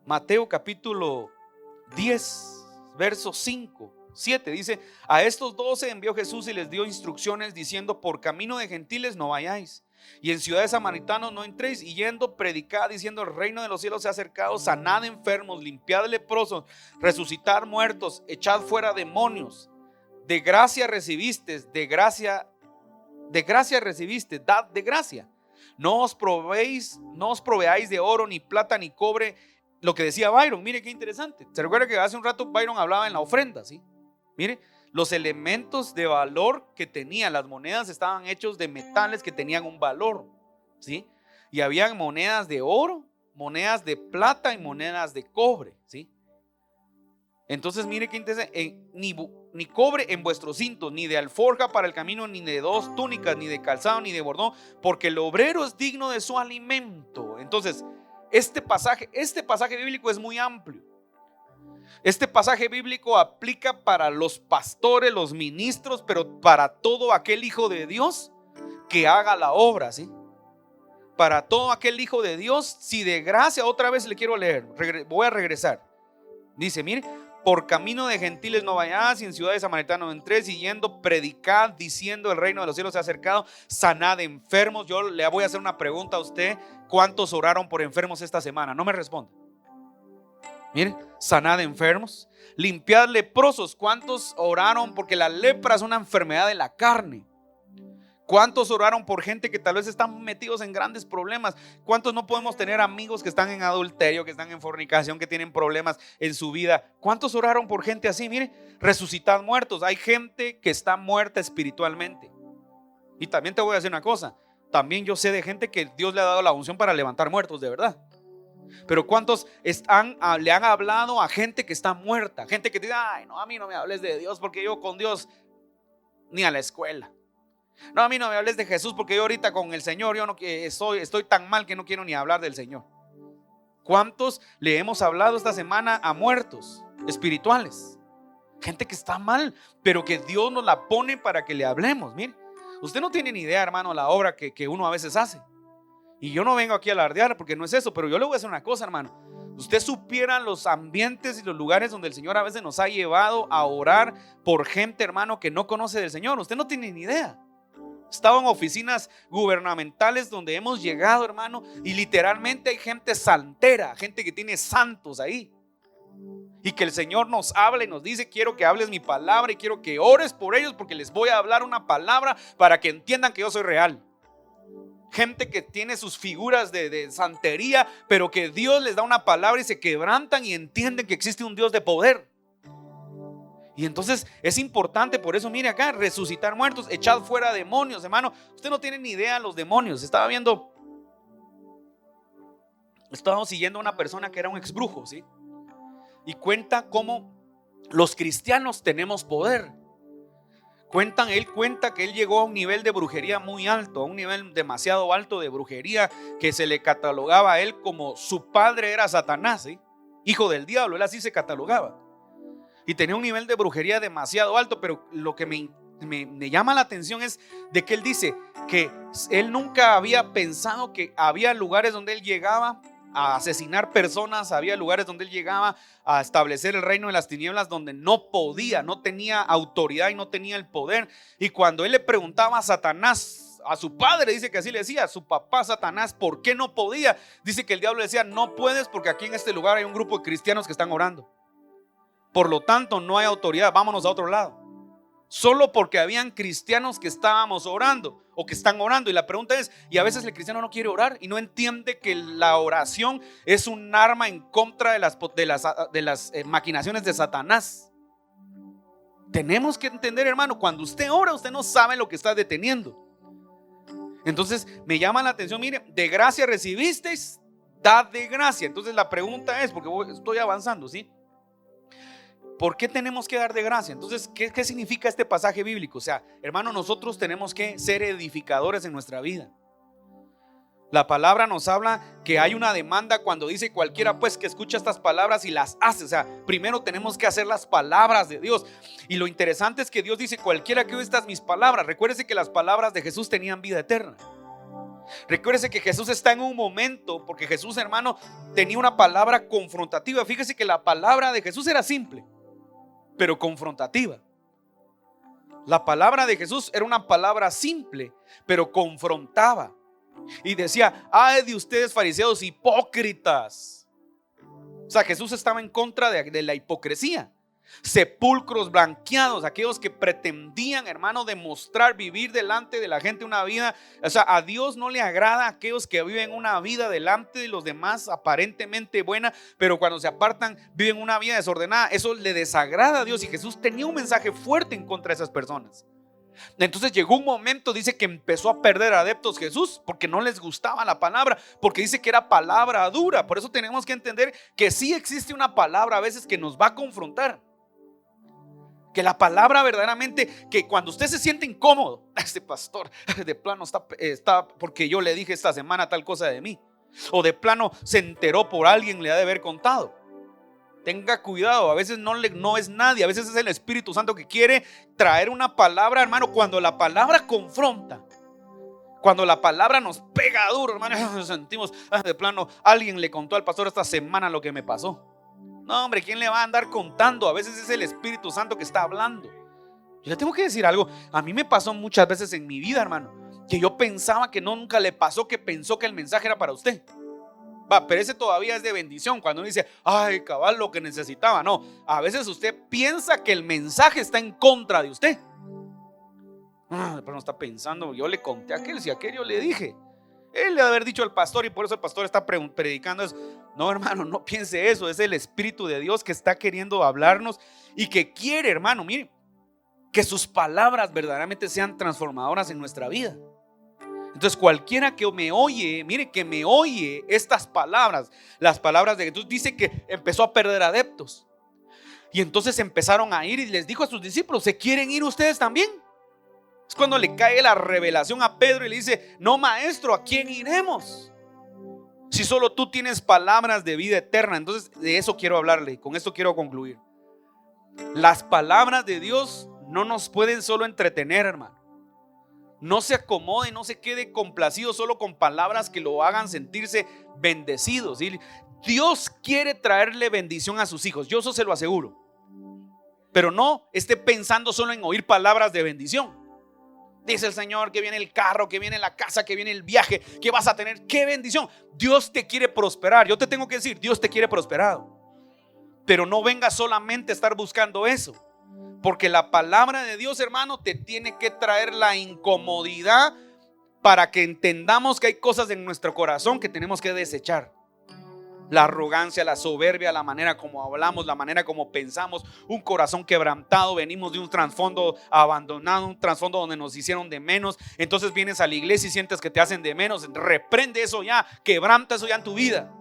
Mateo capítulo 10, versos 5, 7 dice: a estos 12 envió Jesús y les dio instrucciones diciendo: por camino de gentiles no vayáis, y en ciudades samaritanos no entréis, y yendo predicad diciendo: el reino de los cielos se ha acercado, sanad enfermos, limpiad leprosos, resucitar muertos, echad fuera demonios. De gracia recibiste, de gracia recibiste, dad de gracia. No os proveáis de oro, ni plata, ni cobre. Lo que decía Byron, mire qué interesante. Se recuerda que hace un rato Byron hablaba en la ofrenda, ¿sí? Mire, los elementos de valor que tenían las monedas estaban hechos de metales que tenían un valor, ¿sí? Y habían monedas de oro, monedas de plata y monedas de cobre, ¿sí? Entonces mire qué interesante, ni cobre en vuestros cintos, ni de alforja para el camino, ni de 2 túnicas, ni de calzado, ni de bordón, porque el obrero es digno de su alimento. Entonces este pasaje bíblico es muy amplio. Este pasaje bíblico aplica para los pastores, los ministros, pero para todo aquel hijo de Dios que haga la obra, ¿sí? Para todo aquel hijo de Dios, si de gracia, otra vez le quiero leer, voy a regresar. Dice, mire, por camino de gentiles no vayáis, y en ciudades samaritanas no entréis, y yendo predicad diciendo: el reino de los cielos se ha acercado, sanad enfermos. Yo le voy a hacer una pregunta a usted: ¿cuántos oraron por enfermos esta semana? No me responda. Mire, sanad enfermos, limpiad leprosos. ¿Cuántos oraron? Porque la lepra es una enfermedad de la carne. ¿Cuántos oraron por gente que tal vez están metidos en grandes problemas? ¿Cuántos no podemos tener amigos que están en adulterio, que están en fornicación, que tienen problemas en su vida? ¿Cuántos oraron por gente así? Mire, resucitad muertos. Hay gente que está muerta espiritualmente. Y también te voy a decir una cosa, también yo sé de gente que Dios le ha dado la unción para levantar muertos, de verdad. Pero ¿cuántos le han hablado a gente que está muerta? Gente que dice: ay, no, a mí no me hables de Dios, porque yo con Dios ni a la escuela. No, a mí no me hables de Jesús, porque yo ahorita con el Señor yo no estoy tan mal que no quiero ni hablar del Señor. ¿Cuántos le hemos hablado esta semana a muertos espirituales? Gente que está mal, pero que Dios nos la pone para que le hablemos. Mire, usted no tiene ni idea, hermano, la obra que uno a veces hace. Y yo no vengo aquí a alardear, porque no es eso, pero yo le voy a decir una cosa, hermano. Usted supiera los ambientes y los lugares donde el Señor a veces nos ha llevado a orar por gente, hermano, que no conoce del Señor. Usted no tiene ni idea. Estaba en oficinas gubernamentales donde hemos llegado, hermano, y literalmente hay gente santera, gente que tiene santos ahí. Y que el Señor nos habla y nos dice: quiero que hables mi palabra y quiero que ores por ellos, porque les voy a hablar una palabra para que entiendan que yo soy real. Gente que tiene sus figuras de santería, pero que Dios les da una palabra y se quebrantan y entienden que existe un Dios de poder. Y entonces es importante, por eso mire acá: resucitar muertos, echad fuera demonios. Hermano, usted no tiene ni idea de los demonios. Estaba siguiendo a una persona que era un exbrujo, ¿sí? Y cuenta cómo los cristianos tenemos poder. Él cuenta que él llegó a un nivel de brujería muy alto, a un nivel demasiado alto de brujería, que se le catalogaba a él como su padre era Satanás, ¿sí? Hijo del diablo, él así se catalogaba. Y tenía un nivel de brujería demasiado alto. Pero lo que me llama la atención es de que él dice que él nunca había pensado que había lugares donde él llegaba a asesinar personas, había lugares donde él llegaba a establecer el reino de las tinieblas, donde no podía, no tenía autoridad y no tenía el poder. Y cuando él le preguntaba a Satanás, a su padre, dice que así le decía, a su papá Satanás, ¿por qué no podía? Dice que el diablo le decía: no puedes, porque aquí en este lugar hay un grupo de cristianos que están orando, por lo tanto no hay autoridad, vámonos a otro lado. Solo porque habían cristianos que estábamos orando o que están orando. Y la pregunta es, y a veces el cristiano no quiere orar y no entiende que la oración es un arma en contra de las maquinaciones de Satanás. Tenemos que entender, hermano, cuando usted ora, usted no sabe lo que está deteniendo. Entonces me llama la atención, mire, de gracia recibisteis, dad de gracia. Entonces la pregunta es, porque estoy avanzando, ¿sí? ¿Por qué tenemos que dar de gracia? Entonces, ¿qué significa este pasaje bíblico? O sea, hermano, nosotros tenemos que ser edificadores en nuestra vida. La palabra nos habla que hay una demanda cuando dice cualquiera pues que escucha estas palabras y las hace. O sea, primero tenemos que hacer las palabras de Dios. Y lo interesante es que Dios dice cualquiera que oye estas mis palabras. Recuérdese que las palabras de Jesús tenían vida eterna. Recuérdese que Jesús está en un momento, porque Jesús, hermano, tenía una palabra confrontativa. Fíjese que la palabra de Jesús era simple, pero confrontativa. La palabra de Jesús era una palabra simple, pero confrontaba. Y decía: ay de ustedes fariseos hipócritas. O sea, Jesús estaba en contra de la hipocresía. Sepulcros blanqueados, aquellos que pretendían, hermano, demostrar vivir delante de la gente una vida. O sea, a Dios no le agrada a aquellos que viven una vida delante de los demás aparentemente buena, pero cuando se apartan viven una vida desordenada. Eso le desagrada a Dios, y Jesús tenía un mensaje fuerte en contra de esas personas. Entonces llegó un momento, dice, que empezó a perder adeptos Jesús porque no les gustaba la palabra, porque dice que era palabra dura. Por eso tenemos que entender que sí existe una palabra a veces que nos va a confrontar. Que la palabra verdaderamente, que cuando usted se siente incómodo, este pastor de plano está porque yo le dije esta semana tal cosa de mí, o de plano se enteró por alguien, le ha de haber contado. Tenga cuidado, a veces no es nadie, a veces es el Espíritu Santo que quiere traer una palabra, hermano. Cuando la palabra confronta, cuando la palabra nos pega duro, hermano, sentimos de plano, alguien le contó al pastor esta semana lo que me pasó. No, hombre, ¿quién le va a andar contando? A veces es el Espíritu Santo que está hablando. Yo le tengo que decir algo. A mí me pasó muchas veces en mi vida, hermano, que yo pensaba que nunca le pasó, que pensó que el mensaje era para usted. Pero ese todavía es de bendición. Cuando uno dice: ay, cabal, lo que necesitaba. No, a veces usted piensa que el mensaje está en contra de usted. Pero no está pensando: yo le conté a aquel, si a aquel yo le dije. Él le ha de haber dicho al pastor, y por eso el pastor está predicando eso. No, hermano, no piense eso. Es el Espíritu de Dios que está queriendo hablarnos y que quiere, hermano, mire, que sus palabras verdaderamente sean transformadoras en nuestra vida. Entonces cualquiera que me oye, mire, que me oye estas palabras, las palabras de Jesús, dice que empezó a perder adeptos. Y entonces empezaron a ir, y les dijo a sus discípulos: ¿se quieren ir ustedes también? Es cuando le cae la revelación a Pedro y le dice: no, maestro, ¿a quién iremos? Si solo tú tienes palabras de vida eterna. Entonces de eso quiero hablarle, y con esto quiero concluir. Las palabras de Dios no nos pueden solo entretener, hermano. No se acomode, no se quede complacido solo con palabras que lo hagan sentirse bendecidos. Dios quiere traerle bendición a sus hijos, yo eso se lo aseguro. Pero no esté pensando solo en oír palabras de bendición. Dice el Señor que viene el carro, que viene la casa, que viene el viaje, que vas a tener. ¡Qué bendición! Dios te quiere prosperar. Yo te tengo que decir, Dios te quiere prosperado. Pero no venga solamente a estar buscando eso. Porque la palabra de Dios, hermano, te tiene que traer la incomodidad para que entendamos que hay cosas en nuestro corazón que tenemos que desechar. La arrogancia, la soberbia, la manera como hablamos, la manera como pensamos, un corazón quebrantado. Venimos de un trasfondo abandonado, un trasfondo donde nos hicieron de menos. Entonces vienes a la iglesia y sientes que te hacen de menos. Reprende eso ya, quebranta eso ya en tu vida.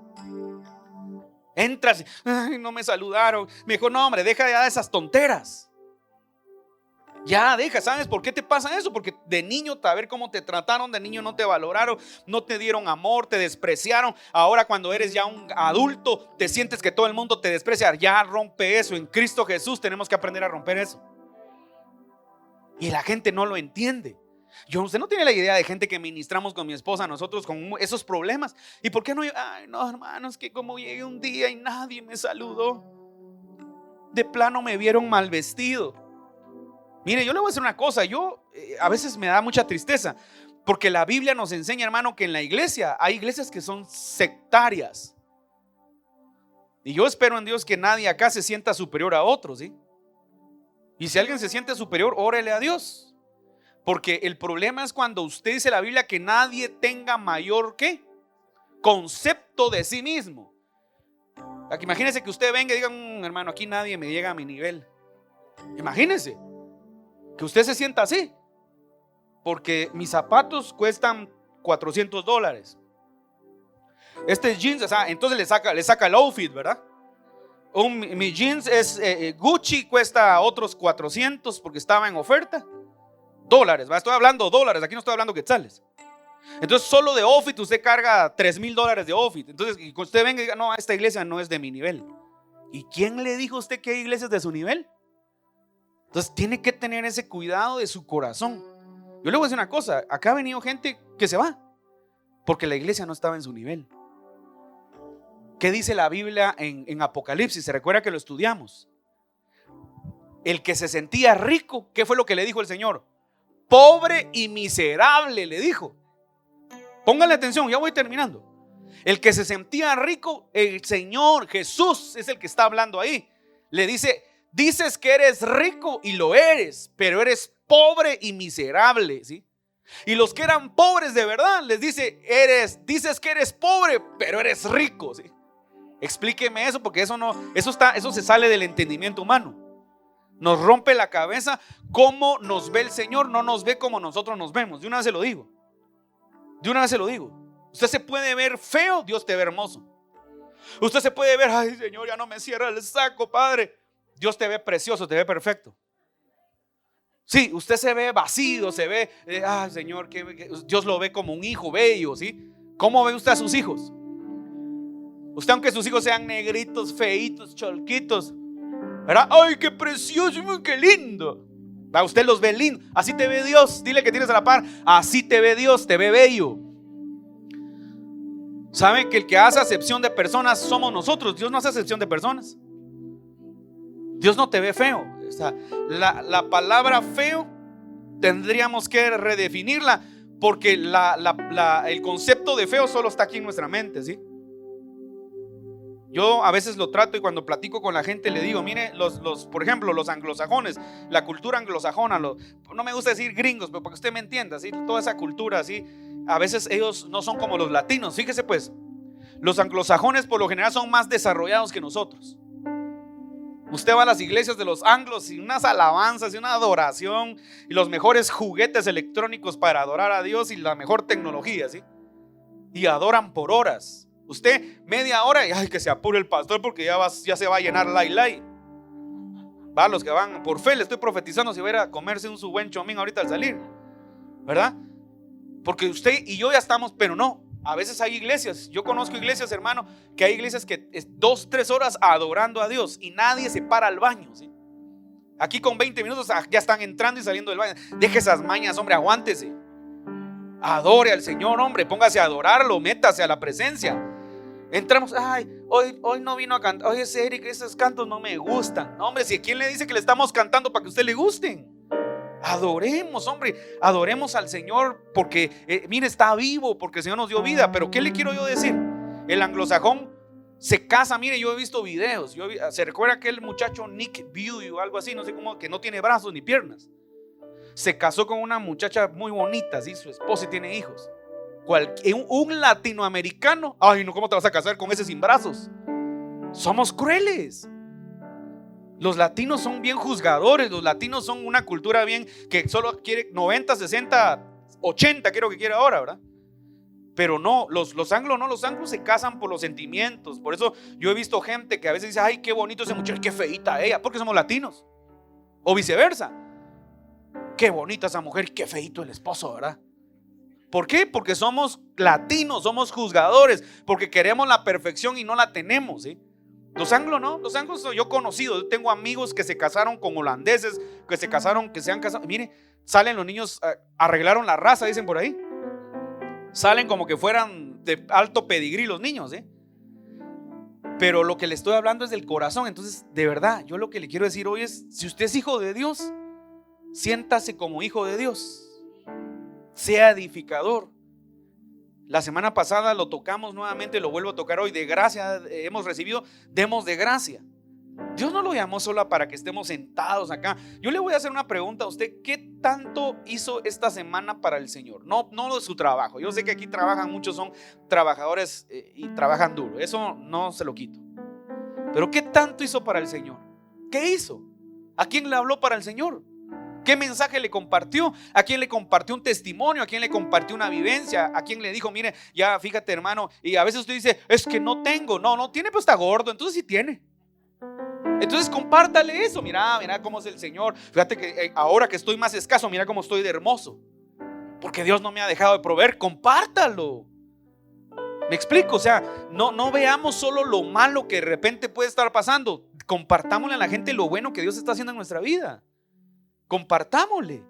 Entras, ay, no me saludaron. Me dijo: no, hombre, deja ya de esas tonteras. Ya deja, ¿sabes por qué te pasa eso? Porque de niño, a ver cómo te trataron, de niño no te valoraron, no te dieron amor, te despreciaron. Ahora cuando eres ya un adulto, te sientes que todo el mundo te desprecia. Ya rompe eso. En Cristo Jesús tenemos que aprender a romper eso. Y la gente no lo entiende. Usted no tiene la idea de gente que ministramos con mi esposa, nosotros con esos problemas. ¿Y por qué no? Ay, no, hermanos, que como llegué un día y nadie me saludó. De plano me vieron mal vestido. Mire, yo le voy a decir una cosa. A veces me da mucha tristeza, porque la Biblia nos enseña, hermano, que en la iglesia hay iglesias que son sectarias. Y yo espero en Dios que nadie acá se sienta superior a otros, ¿sí? Y si alguien se siente superior, órele a Dios. Porque el problema es cuando usted dice la Biblia que nadie tenga mayor ¿qué? Concepto de sí mismo. Imagínese que usted venga y diga: hermano, aquí nadie me llega a mi nivel. Imagínese que usted se sienta así, porque mis zapatos cuestan $400. Este jeans, o sea, entonces le saca el outfit, ¿verdad? Mi jeans es Gucci, cuesta otros 400 porque estaba en oferta. Dólares, ¿va? Estoy hablando dólares, aquí no estoy hablando quetzales. Entonces solo de Office usted carga $3,000 de Office. Entonces y cuando usted venga y diga, no, esta iglesia no es de mi nivel. ¿Y quién le dijo a usted que hay iglesias de su nivel? Entonces tiene que tener ese cuidado de su corazón. Yo le voy a decir una cosa, acá ha venido gente que se va porque la iglesia no estaba en su nivel. ¿Qué dice la Biblia en Apocalipsis? Se recuerda que lo estudiamos. El que se sentía rico, ¿qué fue lo que le dijo el Señor? Pobre y miserable, le dijo. Pónganle atención, ya voy terminando. El que se sentía rico, el Señor Jesús es el que está hablando ahí. Le dice, dices que eres rico y lo eres, pero eres pobre y miserable, ¿sí? Y los que eran pobres de verdad les dice, dices que eres pobre, pero eres rico, ¿sí? Explíqueme eso, porque eso se sale del entendimiento humano. Nos rompe la cabeza cómo nos ve el Señor, no nos ve como nosotros nos vemos. De una vez se lo digo. Usted se puede ver feo, Dios te ve hermoso. Usted se puede ver, ay Señor, ya no me cierra el saco, Padre. Dios te ve precioso, te ve perfecto. Sí, usted se ve vacío, se ve, ay Señor, que Dios lo ve como un hijo bello, ¿sí? ¿Cómo ve usted a sus hijos? Usted, aunque sus hijos sean negritos, feitos, cholquitos, ¿verdad? Ay, qué precioso, qué lindo. Usted los ve lindos. Así te ve Dios. Dile que tienes a la par. Así te ve Dios, te ve bello. ¿Saben que el que hace acepción de personas somos nosotros? Dios no hace acepción de personas. Dios no te ve feo. O sea, la palabra feo tendríamos que redefinirla, porque el concepto de feo solo está aquí en nuestra mente, ¿sí? Yo a veces lo trato y cuando platico con la gente le digo, mire, por ejemplo, los anglosajones, la cultura anglosajona, no me gusta decir gringos, pero para que usted me entienda, ¿sí? Toda esa cultura así, a veces ellos no son como los latinos. Fíjese pues, los anglosajones por lo general son más desarrollados que nosotros. Usted va a las iglesias de los anglos y unas alabanzas y una adoración y los mejores juguetes electrónicos para adorar a Dios y la mejor tecnología, ¿sí? Y adoran por horas. Usted media hora y ay, que se apure el pastor porque ya se va a llenar lai. Va, los que van por fe, le estoy profetizando si va a ir a comerse su buen chomín ahorita al salir, ¿verdad? Porque usted y yo ya estamos, pero no. A veces hay iglesias, yo conozco iglesias, hermano, que hay iglesias que es 2-3 horas adorando a Dios y nadie se para al baño, ¿sí? Aquí con 20 minutos ya están entrando y saliendo del baño. Deje esas mañas, hombre, aguántese. Adore al Señor, hombre, póngase a adorarlo, métase a la presencia. Entramos, ay, hoy no vino a cantar. Oye, ese Eric, esos cantos no me gustan. No, hombre, si ¿quién le dice que le estamos cantando para que a usted le gusten? Adoremos, hombre, adoremos al Señor porque, mire, está vivo, porque el Señor nos dio vida. Pero ¿qué le quiero yo decir? El anglosajón se casa, mire, yo he visto videos. ¿Se recuerda aquel muchacho Nick Beauty o algo así? No sé cómo, que no tiene brazos ni piernas. Se casó con una muchacha muy bonita, ¿sí? Su esposa y tiene hijos. Un latinoamericano, ay no, ¿cómo te vas a casar con ese sin brazos? Somos crueles. Los latinos son bien juzgadores. Los latinos son una cultura bien que solo quiere 90, 60, 80, creo que quiere ahora, ¿verdad? Pero no, los anglos no, los anglos se casan por los sentimientos. Por eso yo he visto gente que a veces dice, ay, qué bonito ese muchacho, qué feita ella, porque somos latinos. O viceversa, qué bonita esa mujer, qué feito el esposo, ¿verdad? ¿Por qué? Porque somos latinos, somos juzgadores, porque queremos la perfección y no la tenemos, ¿sí? Los anglos no, los anglos yo he conocido, yo tengo amigos que se casaron con holandeses, que se han casado, mire, salen los niños, arreglaron la raza, dicen por ahí. Salen como que fueran de alto pedigrí los niños, ¿eh? Pero lo que le estoy hablando es del corazón. Entonces, de verdad, yo lo que le quiero decir hoy es, si usted es hijo de Dios, siéntase como hijo de Dios. Sea edificador. La semana pasada lo tocamos nuevamente, lo vuelvo a tocar hoy. De gracia hemos recibido, demos de gracia. Dios no lo llamó solo para que estemos sentados acá. Yo le voy a hacer una pregunta a usted. ¿Qué tanto hizo esta semana para el Señor? No de su trabajo. Yo sé que aquí trabajan, muchos son trabajadores y trabajan duro. Eso no se lo quito. Pero ¿qué tanto hizo para el Señor? ¿Qué hizo? ¿A quién le habló para el Señor? ¿Qué mensaje le compartió? ¿A quién le compartió un testimonio? ¿A quién le compartió una vivencia? ¿A quién le dijo, mire, ya fíjate hermano? Y a veces usted dice, es que no tengo. No tiene, pues está gordo. Entonces sí tiene. Entonces compártale eso. Mira cómo es el Señor. Fíjate que ahora que estoy más escaso, mira cómo estoy de hermoso. porque Dios no me ha dejado de proveer. Compártalo. Me explico, o sea, no veamos solo lo malo que de repente puede estar pasando. Compartámosle a la gente lo bueno que Dios está haciendo en nuestra vida. Compartámosle,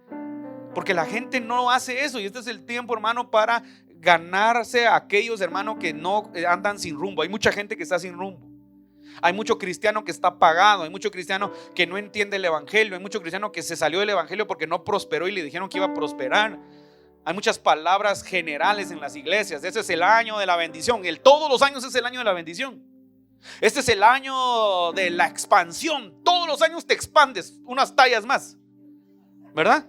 porque la gente no hace eso. Y este es el tiempo, hermano, para ganarse a aquellos, hermano, que no andan sin rumbo. Hay mucha gente que está sin rumbo. Hay mucho cristiano que está apagado. Hay mucho cristiano que no entiende el evangelio. Hay mucho cristiano que se salió del evangelio porque no prosperó y le dijeron que iba a prosperar. Hay muchas palabras generales en las iglesias. Ese es el año de la bendición. Todos los años es el año de la bendición. Este es el año de la expansión. Todos los años te expandes unas tallas más, ¿verdad?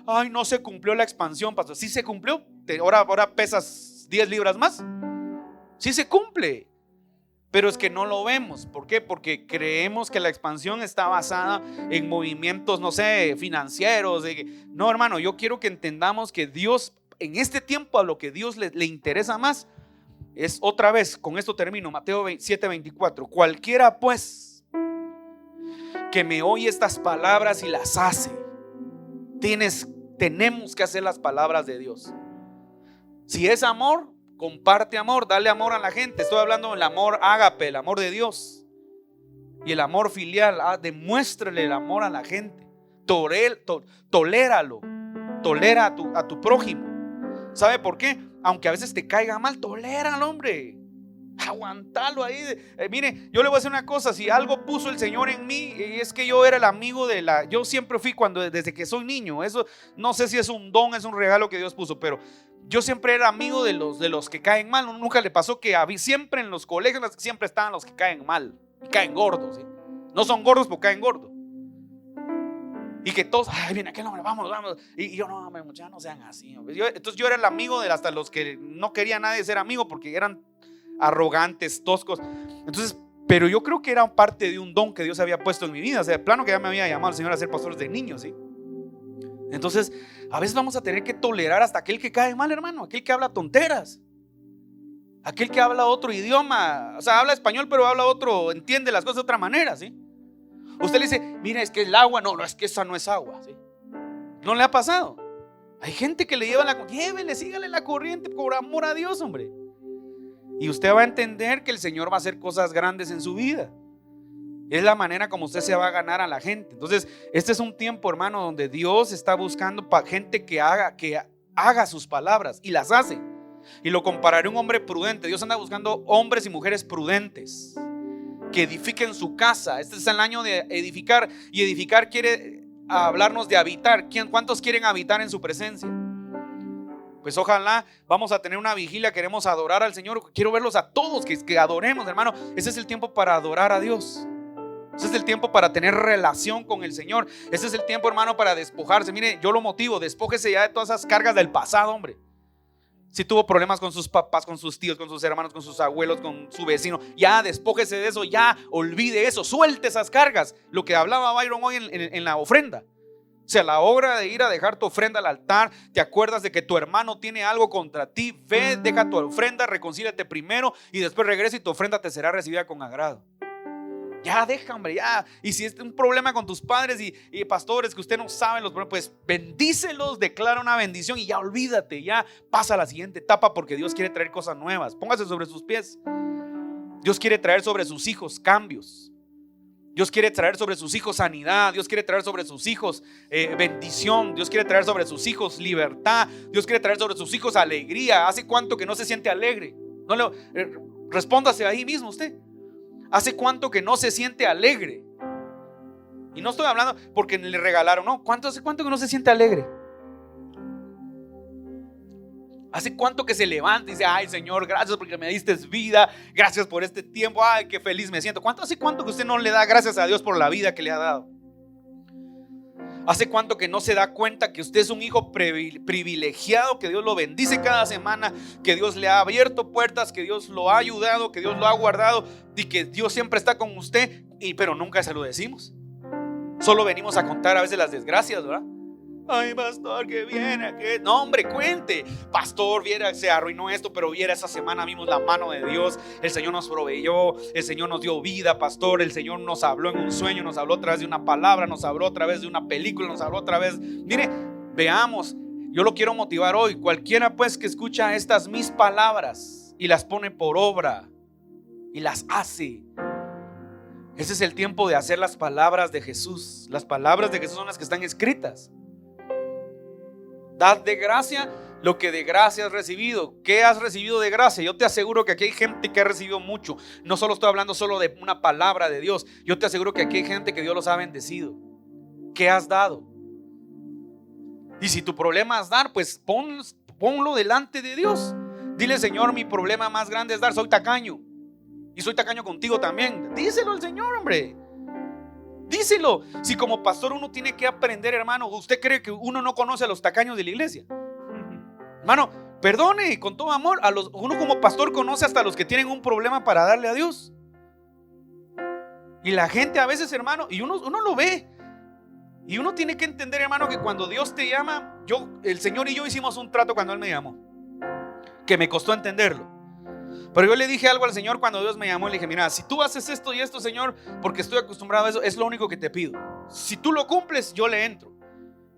Ay, no se cumplió la expansión, pastor. Sí se cumplió. Ahora pesas 10 libras más. Sí se cumple. Pero es que no lo vemos. ¿Por qué? Porque creemos que la expansión está basada en movimientos, no sé, financieros. No, hermano, yo quiero que entendamos que Dios, en este tiempo, a lo que Dios le interesa más es, otra vez, con esto termino, Mateo 7:24. Cualquiera pues que me oye estas palabras y las hace. Tenemos que hacer las palabras de Dios. Si es amor, comparte amor, dale amor a la gente. Estoy hablando del amor ágape, el amor de Dios. Y el amor filial, demuéstrale el amor a la gente. Toléralo. Tolera a tu prójimo. ¿Sabe por qué? Aunque a veces te caiga mal, toléralo, hombre. Aguantalo ahí. Mire, yo le voy a decir una cosa. Si algo puso el Señor en mí, es que yo era el amigo yo siempre fui, desde que soy niño. Eso no sé si es un don, es un regalo que Dios puso, pero yo siempre era amigo de los que caen mal. Nunca le pasó que siempre en los colegios siempre estaban los que caen mal y caen gordos, ¿sí? No son gordos, pero caen gordos. Y que todos, ay, viene aquel hombre, vamos. Y yo, no, hombre, ya no sean así. Entonces yo era el amigo de hasta los que no quería nadie ser amigo porque eran arrogantes, toscos. Entonces, pero yo creo que era parte de un don que Dios había puesto en mi vida. O sea, de plano que ya me había llamado el Señor a ser pastores de niños, ¿sí? Entonces, a veces vamos a tener que tolerar hasta aquel que cae mal, hermano. Aquel que habla tonteras. Aquel que habla otro idioma. O sea, habla español, pero habla otro, entiende las cosas de otra manera, ¿sí? Usted le dice, mira, es que el agua, no, es que esa no es agua, ¿sí? ¿No le ha pasado? Hay gente que le lleva llévele, sígale la corriente por amor a Dios, hombre. Y usted va a entender que el Señor va a hacer cosas grandes en su vida. Es la manera como usted se va a ganar a la gente. Entonces, este es un tiempo, hermano, donde Dios está buscando gente que haga sus palabras y las hace. Y lo compararé a un hombre prudente. Dios anda buscando hombres y mujeres prudentes que edifiquen su casa. Este es el año de edificar. Y edificar quiere hablarnos de habitar. ¿Cuántos quieren habitar en su presencia? Pues ojalá vamos a tener una vigilia. Queremos adorar al Señor. Quiero verlos a todos que adoremos, hermano. Ese es el tiempo para adorar a Dios. Ese es el tiempo para tener relación con el Señor. Ese es el tiempo, hermano, para despojarse. Mire, yo lo motivo, despójese ya de todas esas cargas del pasado, hombre. Si tuvo problemas con sus papás, con sus tíos, con sus hermanos, con sus abuelos, con su vecino, ya despójese de eso, ya olvide eso, suelte esas cargas. Lo que hablaba Byron hoy en la ofrenda. O sea, la hora de ir a dejar tu ofrenda al altar, te acuerdas de que tu hermano tiene algo contra ti, ve, deja tu ofrenda, reconcíliate primero y después regresa y tu ofrenda te será recibida con agrado. Ya deja, hombre, ya. Y si es un problema con tus padres y pastores que usted no sabe los problemas, pues bendícelos, declara una bendición y ya olvídate, ya pasa a la siguiente etapa, porque Dios quiere traer cosas nuevas. Póngase sobre sus pies. Dios quiere traer sobre sus hijos cambios. Dios quiere traer sobre sus hijos sanidad. Dios quiere traer sobre sus hijos bendición. Dios quiere traer sobre sus hijos libertad. Dios quiere traer sobre sus hijos alegría. ¿Hace cuánto que no se siente alegre? Respóndase ahí mismo usted. ¿Hace cuánto que no se siente alegre? Y no estoy hablando porque le regalaron, no. ¿Hace cuánto que no se siente alegre? ¿Hace cuánto que se levanta y dice, ay Señor, gracias porque me diste vida, gracias por este tiempo, ay qué feliz me siento? ¿Hace cuánto que usted no le da gracias a Dios por la vida que le ha dado? ¿Hace cuánto que no se da cuenta que usted es un hijo privilegiado, que Dios lo bendice cada semana, que Dios le ha abierto puertas, que Dios lo ha ayudado, que Dios lo ha guardado y que Dios siempre está con usted, pero nunca se lo decimos? Solo venimos a contar a veces las desgracias, ¿verdad? Ay, pastor, que viene, que no, hombre, cuente. Pastor, viera, se arruinó esto, pero viera, esa semana vimos la mano de Dios. El Señor nos proveyó, el Señor nos dio vida, pastor. El Señor nos habló en un sueño, nos habló a través de una palabra, nos habló a través de una película, nos habló a través. Mire, veamos. Yo lo quiero motivar hoy. Cualquiera pues que escucha estas mis palabras y las pone por obra y las hace. Ese es el tiempo de hacer las palabras de Jesús. Las palabras de Jesús son las que están escritas. Dad de gracia lo que de gracia has recibido. ¿Qué has recibido de gracia? Yo te aseguro que aquí hay gente que ha recibido mucho. No solo estoy hablando solo de una palabra de Dios. Yo te aseguro que aquí hay gente que Dios los ha bendecido. ¿Qué has dado? Y si tu problema es dar, pues ponlo delante de Dios. Dile: Señor, mi problema más grande es dar. Soy tacaño. Y soy tacaño contigo también. Díselo al Señor, hombre. Díselo. Si como pastor uno tiene que aprender, hermano. ¿Usted cree que uno no conoce a los tacaños de la iglesia? Hermano, perdone con todo amor. Uno como pastor conoce hasta los que tienen un problema para darle a Dios. Y la gente a veces, hermano, y uno lo ve. Y uno tiene que entender, hermano, que cuando Dios te llama, el Señor y yo hicimos un trato cuando Él me llamó, que me costó entenderlo. Pero yo le dije algo al Señor cuando Dios me llamó. Le dije: mira, si tú haces esto y esto, Señor, porque estoy acostumbrado a eso, es lo único que te pido. Si tú lo cumples, yo le entro.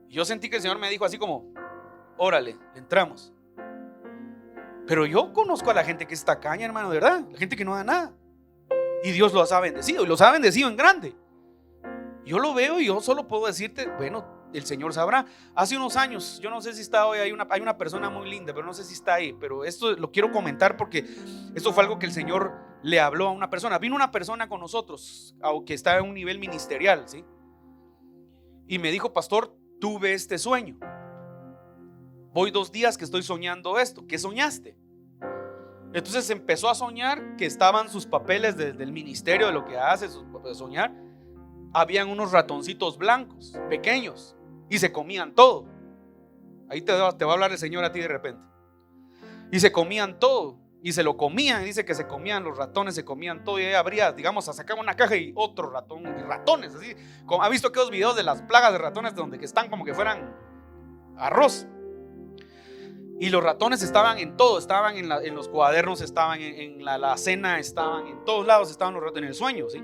Y yo sentí que el Señor me dijo así como: órale, entramos. Pero yo conozco a la gente que es tacaña, hermano, de verdad. La gente que no da nada. Y Dios los ha bendecido, y los ha bendecido en grande. Yo lo veo y yo solo puedo decirte, bueno, el Señor sabrá. Hace unos años, yo no sé si está hoy, hay una persona muy linda, pero no sé si está ahí. Pero esto lo quiero comentar porque esto fue algo que el Señor le habló a una persona. Vino una persona con nosotros, que está en un nivel ministerial, ¿sí? Y me dijo: pastor, tuve este sueño. Voy 2 días que estoy soñando esto. ¿Qué soñaste? Entonces empezó a soñar que estaban sus papeles del ministerio, de lo que hace, soñar. Habían unos ratoncitos blancos, pequeños, y se comían todo. Ahí te va a hablar el Señor a ti de repente. Y se comían todo, y se lo comían. Y dice que se comían los ratones, se comían todo. Y ahí abría, digamos, sacaba una caja y otro ratón, y ratones así. ¿Ha visto aquellos videos de las plagas de ratones donde que están como que fueran arroz? Y los ratones estaban en todo, estaban en los cuadernos, estaban en la cena, estaban en todos lados, estaban los ratones en el sueño, ¿sí?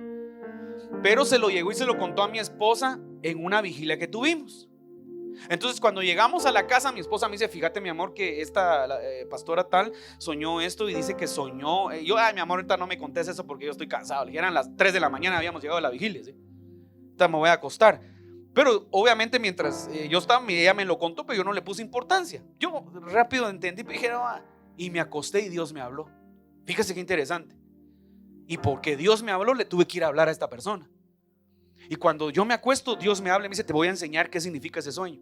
Pero se lo llegó y se lo contó a mi esposa en una vigilia que tuvimos. Entonces cuando llegamos a la casa, mi esposa me dice: fíjate, mi amor, que esta pastora tal soñó esto y dice que soñó. Yo: ay, mi amor, ahorita no me contés eso porque yo estoy cansado. Le eran las 3 de la mañana, habíamos llegado a la vigilia, ¿sí? Ahorita me voy a acostar. Pero obviamente mientras yo estaba, ella me lo contó, pero yo no le puse importancia. Yo rápido entendí, dije: y me acosté y Dios me habló. Fíjese qué interesante. Y porque Dios me habló, le tuve que ir a hablar a esta persona. Y cuando yo me acuesto, Dios me habla y me dice: te voy a enseñar qué significa ese sueño.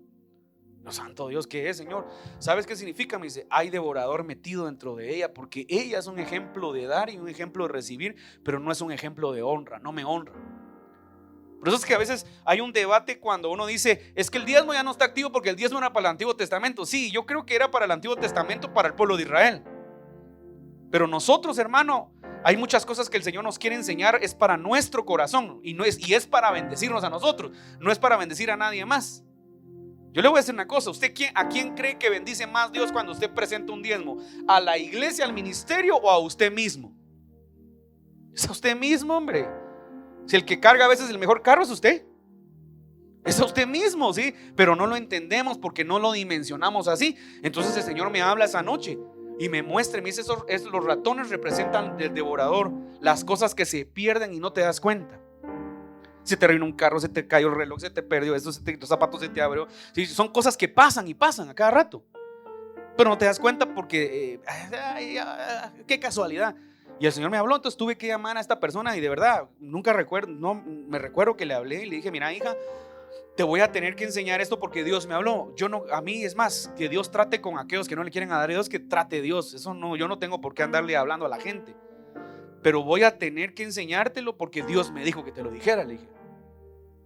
No, santo Dios, ¿qué es, Señor? ¿Sabes qué significa? Me dice: hay devorador metido dentro de ella, porque ella es un ejemplo de dar y un ejemplo de recibir, pero no es un ejemplo de honra, no me honra. Por eso es que a veces hay un debate cuando uno dice: es que el diezmo ya no está activo porque el diezmo era para el Antiguo Testamento. Sí, yo creo que era para el Antiguo Testamento, para el pueblo de Israel. Pero nosotros, hermano, hay muchas cosas que el Señor nos quiere enseñar. Es para nuestro corazón y es para bendecirnos a nosotros. No es para bendecir a nadie más. Yo le voy a decir una cosa: ¿usted a quién cree que bendice más Dios cuando usted presenta un diezmo? ¿A la iglesia, al ministerio o a usted mismo? Es a usted mismo, hombre. Si el que carga a veces el mejor carro es usted, es a usted mismo, ¿sí? Pero no lo entendemos porque no lo dimensionamos así. Entonces el Señor me habla esa noche y me muestra, me dice: los ratones representan el devorador, las cosas que se pierden y no te das cuenta. Se te arruinó un carro, se te cayó el reloj, se te perdió esto, los zapatos se te abrió. Sí, son cosas que pasan y pasan a cada rato, pero no te das cuenta porque qué casualidad. Y el Señor me habló, entonces tuve que llamar a esta persona y de verdad nunca recuerdo, no me recuerdo que le hablé y le dije: mira, hija, te voy a tener que enseñar esto porque Dios me habló. A mí es más, que Dios trate con aquellos que no le quieren dar a Dios, que trate Dios. Eso no, yo no tengo por qué andarle hablando a la gente, pero voy a tener que enseñártelo porque Dios me dijo que te lo dijera, le dije.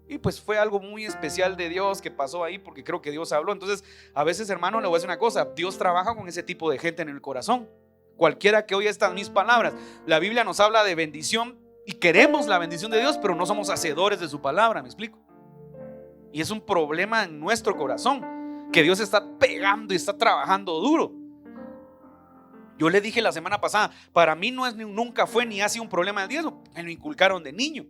Y pues fue algo muy especial de Dios que pasó ahí, porque creo que Dios habló. Entonces a veces, hermano, le voy a decir una cosa: Dios trabaja con ese tipo de gente en el corazón. Cualquiera que oiga estas mis palabras, la Biblia nos habla de bendición y queremos la bendición de Dios, pero no somos hacedores de su palabra, ¿me explico? Y es un problema en nuestro corazón, que Dios está pegando y está trabajando duro. Yo le dije la semana pasada: para mí nunca fue ni ha sido un problema del diezmo. Me lo inculcaron de niño.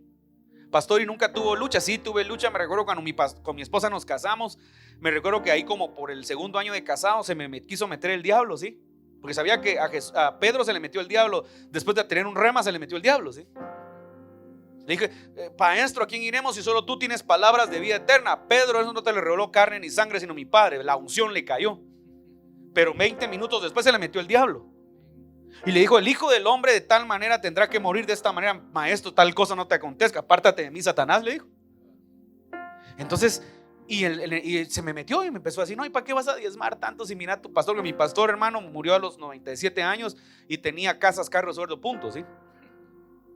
Pastor, y nunca tuvo lucha. Sí, tuve lucha. Me recuerdo cuando con mi esposa nos casamos. Me recuerdo que ahí como por el segundo año de casado se me quiso meter el diablo, ¿sí? Porque sabía que a Pedro se le metió el diablo. Después de tener un rema se le metió el diablo, ¿sí? Le dije, maestro, ¿a quién iremos si solo tú tienes palabras de vida eterna? Pedro, eso no te le reveló carne ni sangre, sino mi Padre. La unción le cayó. Pero 20 minutos después se le metió el diablo. Y le dijo, el Hijo del Hombre de tal manera tendrá que morir de esta manera. Maestro, tal cosa no te acontezca. Apártate de mí, Satanás, le dijo. Entonces, y se me metió y me empezó a decir, no, ¿y para qué vas a diezmar tanto si mira tu pastor? Que mi pastor, hermano, murió a los 97 años y tenía casas, carros, sueldo, puntos, ¿sí?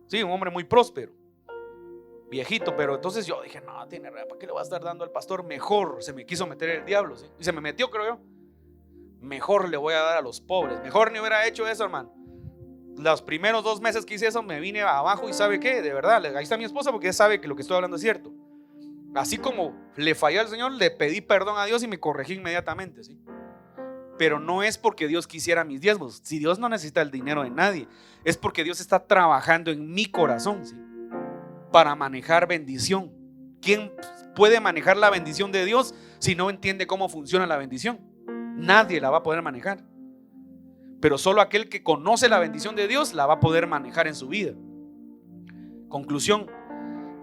Sí, un hombre muy próspero, viejito. Pero entonces yo dije, no, tiene razón, ¿para qué le va a estar dando al pastor? Mejor se me quiso meter el diablo, ¿sí? Y se me metió, creo yo. Mejor le voy a dar a los pobres. Mejor ni hubiera hecho eso, hermano. Los primeros 2 meses que hice eso me vine abajo y ¿sabe qué? De verdad, ahí está mi esposa porque ella sabe que lo que estoy hablando es cierto. Así como le fallé al Señor, le pedí perdón a Dios y me corregí inmediatamente, ¿sí? Pero no es porque Dios quisiera mis diezmos. Si Dios no necesita el dinero de nadie, es porque Dios está trabajando en mi corazón, ¿sí? Para manejar bendición. ¿Quién puede manejar la bendición de Dios si no entiende cómo funciona la bendición? Nadie la va a poder manejar. Pero solo aquel que conoce la bendición de Dios la va a poder manejar en su vida. Conclusión: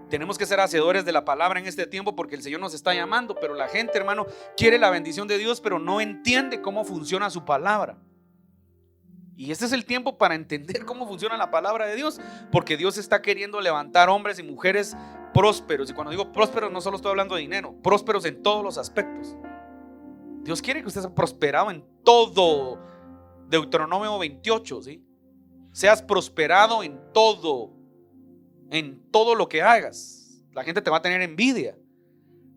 tenemos que ser hacedores de la palabra en este tiempo porque el Señor nos está llamando. Pero la gente, hermano, quiere la bendición de Dios, pero no entiende cómo funciona su palabra. Y este es el tiempo para entender cómo funciona la palabra de Dios, porque Dios está queriendo levantar hombres y mujeres prósperos. Y cuando digo prósperos, no solo estoy hablando de dinero, prósperos en todos los aspectos. Dios quiere que usted sea prosperado en todo. Deuteronomio 28, ¿sí? Seas prosperado en todo lo que hagas. La gente te va a tener envidia.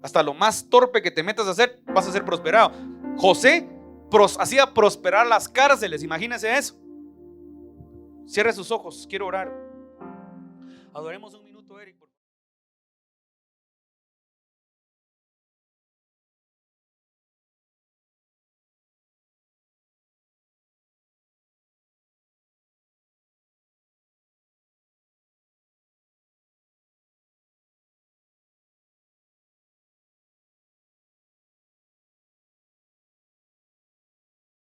Hasta lo más torpe que te metas a hacer, vas a ser prosperado. José hacía prosperar las cárceles, imagínese eso. Cierre sus ojos, quiero orar. Adoremos un